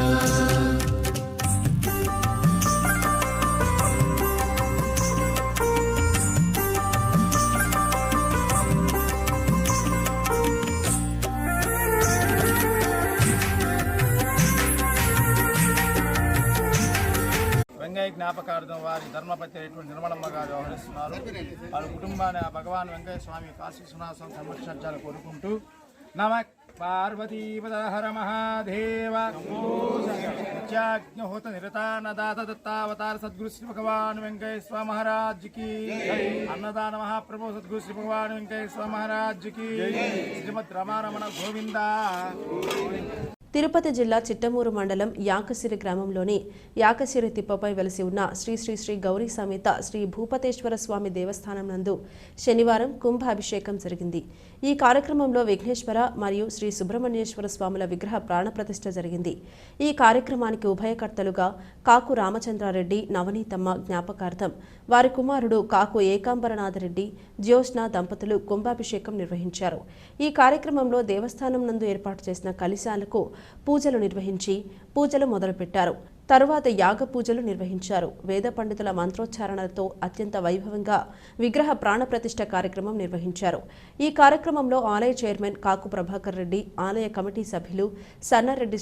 వెంకయ్య జ్ఞాపకార్థం వారి ధర్మపతి అయినటువంటి నిర్మలమ్మ గారు వ్యవహరిస్తున్నారు. వారి కుటుంబాన్ని ఆ భగవాన్ వెంకయ్య స్వామి కాశీ సునాసం సంరక్షించాలని కోరుకుంటూ నమ పార్వతీపద హర మహాదేవ నిత్యాగ్నిహోత నిరతాన్నదాత దత్తావతార సద్గురు శ్రీ భగవాన్ వెంకయ్య స్వామి మహారాజ్ కి అన్నదాన మహాప్రభు సద్గురు శ్రీ భగవాన్ వెంకయ్య స్వామి మహారాజ్ కి శ్రీమద్ రమారమణ గోవింద. తిరుపతి జిల్లా చిట్టమూరు మండలం యాకసిరి గ్రామంలోని యాకసిరి తిప్పపై వెలసి ఉన్న శ్రీ శ్రీ శ్రీ గౌరీ సమేత శ్రీ భూపతేశ్వర స్వామి దేవస్థానం నందు శనివారం కుంభాభిషేకం జరిగింది. ఈ కార్యక్రమంలో విఘ్నేశ్వర మరియు శ్రీ సుబ్రహ్మణ్యేశ్వర స్వాముల విగ్రహ ప్రాణప్రతిష్ఠ జరిగింది. ఈ కార్యక్రమానికి ఉభయకర్తలుగా కాకు రామచంద్రారెడ్డి నవనీతమ్మ జ్ఞాపకార్థం వారి కుమారుడు కాకు ఏకాంబరనాథరెడ్డి జ్యోత్స్న దంపతులు కుంభాభిషేకం నిర్వహించారు. ఈ కార్యక్రమంలో దేవస్థానం నందు ఏర్పాటు చేసిన కలశాలకు పూజలు నిర్వహించి పూజలు మొదలుపెట్టారు. తరువాత యాగ పూజలు నిర్వహించారు. వేద పండితుల మంత్రోచ్చారణలతో అత్యంత వైభవంగా విగ్రహ ప్రాణప్రతిష్ఠ కార్యక్రమం నిర్వహించారు. ఈ కార్యక్రమంలో ఆలయ చైర్మన్ కాకు ప్రభాకర్ రెడ్డి, ఆలయ కమిటీ సభ్యులు సన్నారెడ్డి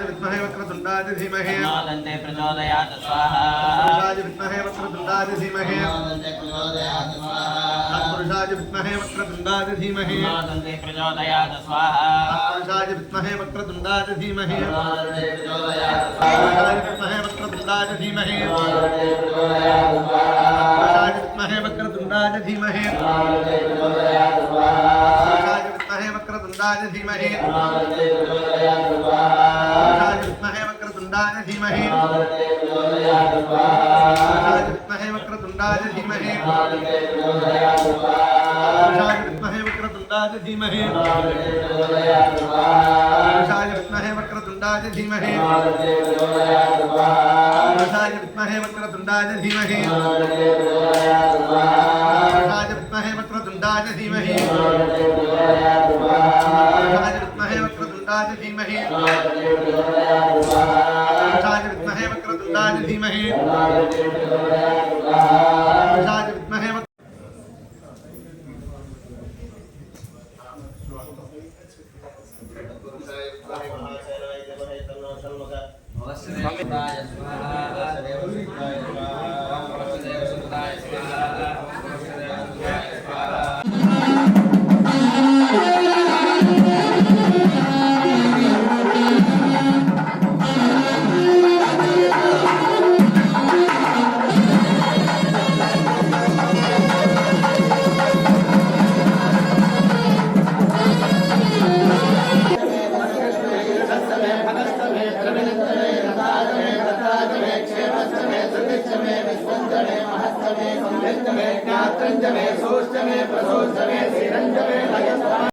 विद्महे वक्रतुण्डाय धीमहि दन्ते प्रचोदयात् स्वाहा विद्महे वक्रतुण्डाय धीमहि दन्ते प्रचोदयात् स्वाहा पुरुषाय विद्महे वक्रतुण्डाय धीमहि दन्ते प्रचोदयात् स्वाहा पुरुषाय विद्महे वक्रतुण्डाय धीमहि दन्ते प्रचोदयात् पुरुषाय विद्महे वक्रतुण्डाय धीमहि दन्ते प्रचोदयात् स्वाहा पुरुषाय विद्महे वक्रतुण्डाय धीमहि दन्ते प्रचोदयात् स्वाहा पुरुषाय विद्महे वक्रतुण्डाय धीमहि दन्ते प्रचोदयात् स्वाहा विद्महे वक्रतुण्डाय धीमहि दन्ते प्रचोदयात् स्वाहा विद्महे वक्रतुण्डाय धीमहि दन्ते प्रचोदयात् स्वाहा विद्महे वक्रतुण्डाय धीमहि दन्ते प्रचोदयात् स्वाहा विद्महे वक्रतुण्डाय धीमहि दन्ते प्रचोदयात् स्वाहा विद्महे वक्रतुण्डाय धीमहि दन्ते प्रचोदयात् स्वाहा विद्महे वक्रतुण्डाय धीमहि दन्ते प्रचोदयात् स्वाहा विद्महे वक्रतुण्डाय धीमहि दन्ते प्रचोदयात् स्वाहा विद्महे वक्रतुण्डाय धीमहि दन्ते प्रचोदयात् स्वाहा विद्महे स्वाहा मे संविष्ट मे ज्ञात्रंच मे सोष्ट मे प्रसोष्ट मे श्रीरंच मे लयस्थ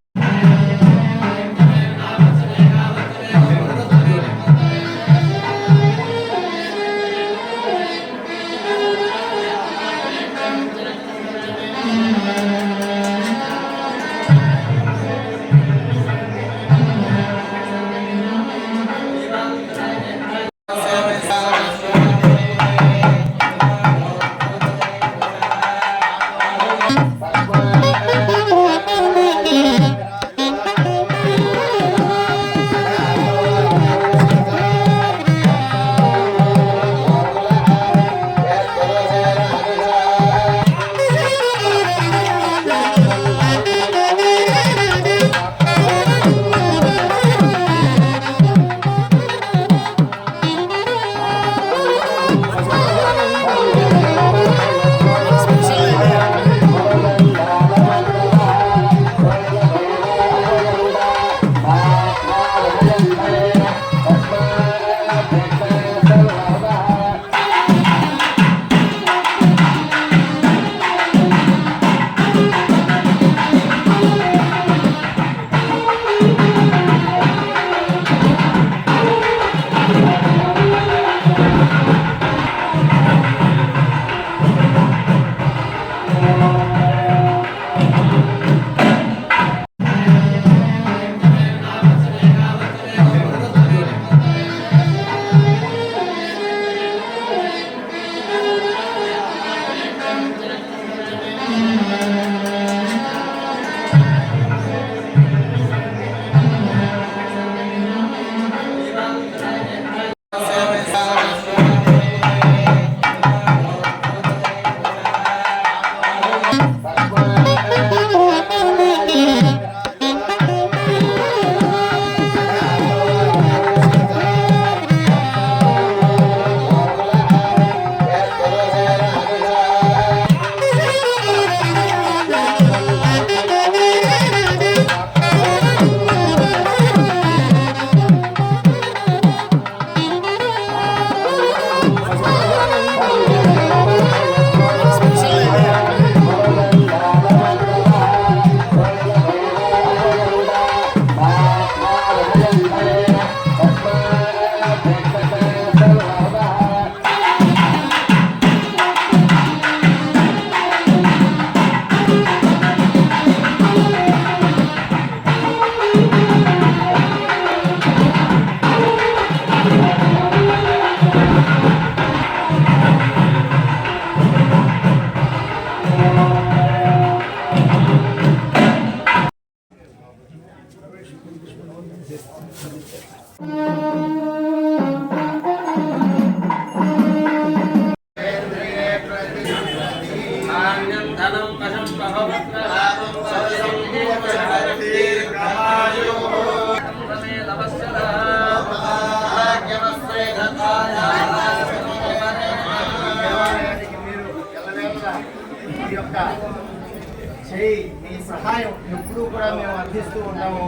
మీ సహాయం ఎప్పుడూ కూడా మేము అందిస్తూ ఉంటాము.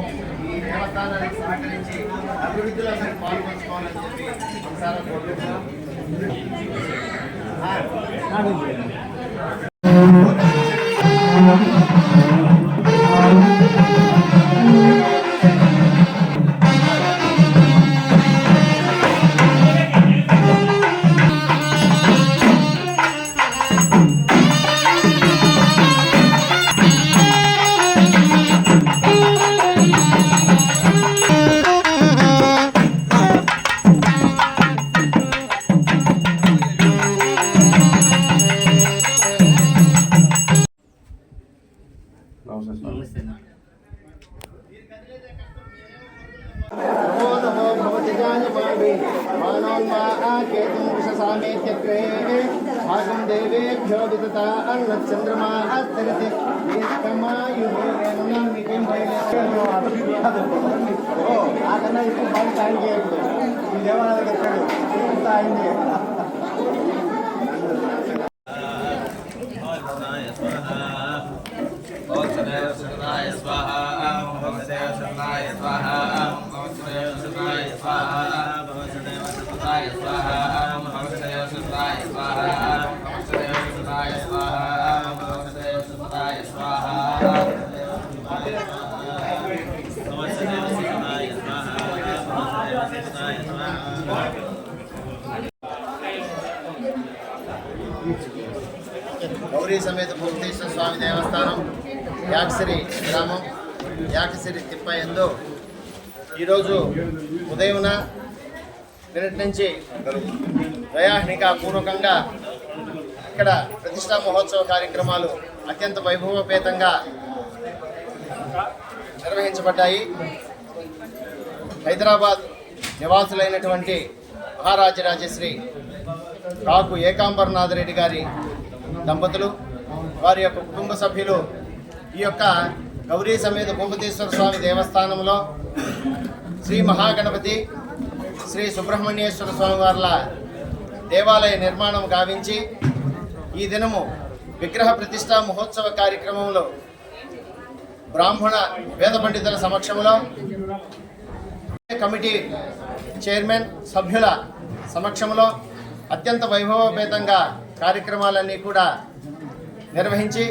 ఈ దేవస్థానానికి సహకరించి అభివృద్ధిలో మీరు పాల్పంచుకోవాలని చెప్పి ఒకసారి కోరుకుంటున్నాం. देवेभ्यो विदता अन्नचंद्रमा अस्तरति ఏకమాయుర్వేణం మీకేం భయలేదు ఆకన్నా ఇప్పుడు బాగా సాయం చేయకూడదు ఈ దేవాలయ దగ్గర సాయం చేయాలి स्वाहा గౌరీ సమేత భూమేశ్వర స్వామి దేవస్థానం యాక్సిరి గ్రామం యాక్సిరి తిప్పయందు ఈరోజు ఉదయమున నిన్నటి నుంచి దయాహ్నిక పూర్వకంగా ఇక్కడ ప్రతిష్టా మహోత్సవ కార్యక్రమాలు అత్యంత వైభవపేతంగా నిర్వహించబడ్డాయి. హైదరాబాద్ నివాసులైనటువంటి మహారాజరాజశ్రీ కాకు ఏకాంబరనాథ్ రెడ్డి గారి దంపతులు వారి యొక్క కుటుంబ సభ్యులు ఈ యొక్క గౌరీ సమేత భూపతీశ్వర స్వామి దేవస్థానంలో శ్రీ మహాగణపతి శ్రీ సుబ్రహ్మణ్యేశ్వర స్వామి వార్ల దేవాలయ నిర్మాణం గావించి ఈ దినము విగ్రహ ప్రతిష్టా మహోత్సవ కార్యక్రమంలో బ్రాహ్మణ వేద పండితుల సమక్షంలో కమిటీ చైర్మన్ సభ్యుల సమక్షంలో అత్యంత వైభవపేతంగా కార్యక్రమాలన్నీ కూడా నిర్వహించి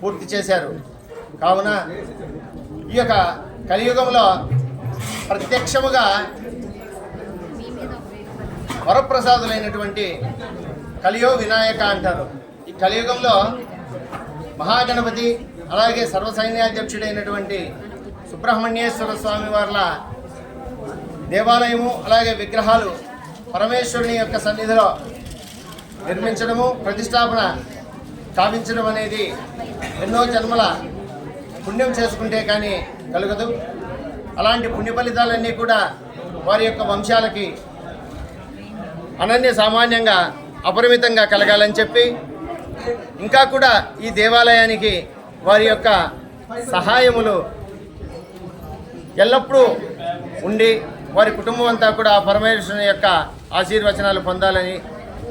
పూర్తి చేశారు. కావున ఈ యొక్క కలియుగంలో ప్రత్యక్షముగా వరప్రసాదులైనటువంటి కలియో వినాయక అంటారు. ఈ కలియుగంలో మహాగణపతి అలాగే సర్వసైన్యాధ్యక్షుడైనటువంటి సుబ్రహ్మణ్యేశ్వర స్వామి వార్ల దేవాలయము అలాగే విగ్రహాలు పరమేశ్వరుని యొక్క సన్నిధిలో నిర్మించడము ప్రతిష్టాపన కావించడం అనేది ఎన్నో జన్మల పుణ్యం చేసుకుంటే కానీ కలుగదు. అలాంటి పుణ్య ఫలితాలన్నీ కూడా వారి యొక్క వంశాలకి అనన్య సామాన్యంగా అపరిమితంగా కలగాలని చెప్పి ఇంకా కూడా ఈ దేవాలయానికి వారి యొక్క సహాయములు ఎల్లప్పుడూ ఉండి వారి కుటుంబం అంతా కూడా పరమేశ్వరుని యొక్క ఆశీర్వచనాలు పొందాలని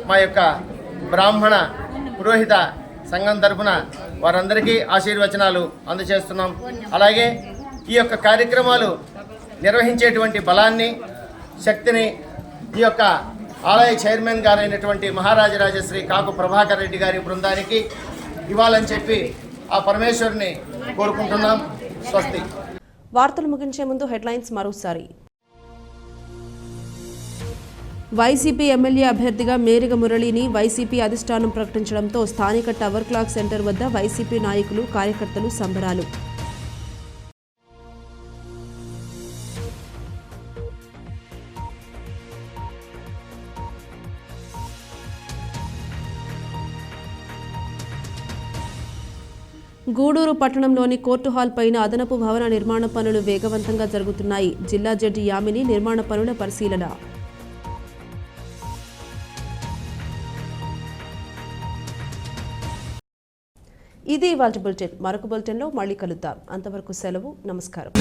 మా యొక్క బ్రాహ్మణ పురోహిత సంఘం తరపున వారందరికీ ఆశీర్వచనాలు అందజేస్తున్నాం. అలాగే ఈ యొక్క కార్యక్రమాలు నిర్వహించేటువంటి బలాన్ని శక్తిని ఈ యొక్క ఆలయ చైర్మన్ గారైనటువంటి మహారాజరాజశ్రీ కాకు ప్రభాకర్ రెడ్డి గారి బృందానికి ఇవ్వాలని చెప్పి ఆ పరమేశ్వరుని కోరుకుంటున్నాం. స్వస్తి. వార్తలు ముగించే ముందు హెడ్లైన్స్ మరోసారి. వైసీపీ ఎమ్మెల్యే అభ్యర్థిగా మేరిగ మురళిని వైసీపీ అధిష్టానం ప్రకటించడంతో స్థానిక టవర్ క్లాక్ సెంటర్ వద్ద వైసీపీ నాయకులు కార్యకర్తలు సంబరాలు. గూడూరు పట్టణంలోని కోర్టు హాల్ పైన అదనపు భవన నిర్మాణ పనులు వేగవంతంగా జరుగుతున్నాయి. జిల్లా జడ్జి యామిని నిర్మాణ పనుల పరిశీలన. ఇది ఇవాల్టి బులెటిన్. మరొక బులెటిన్లో మళ్ళీ కలుద్దాం. అంతవరకు సెలవు. నమస్కారం.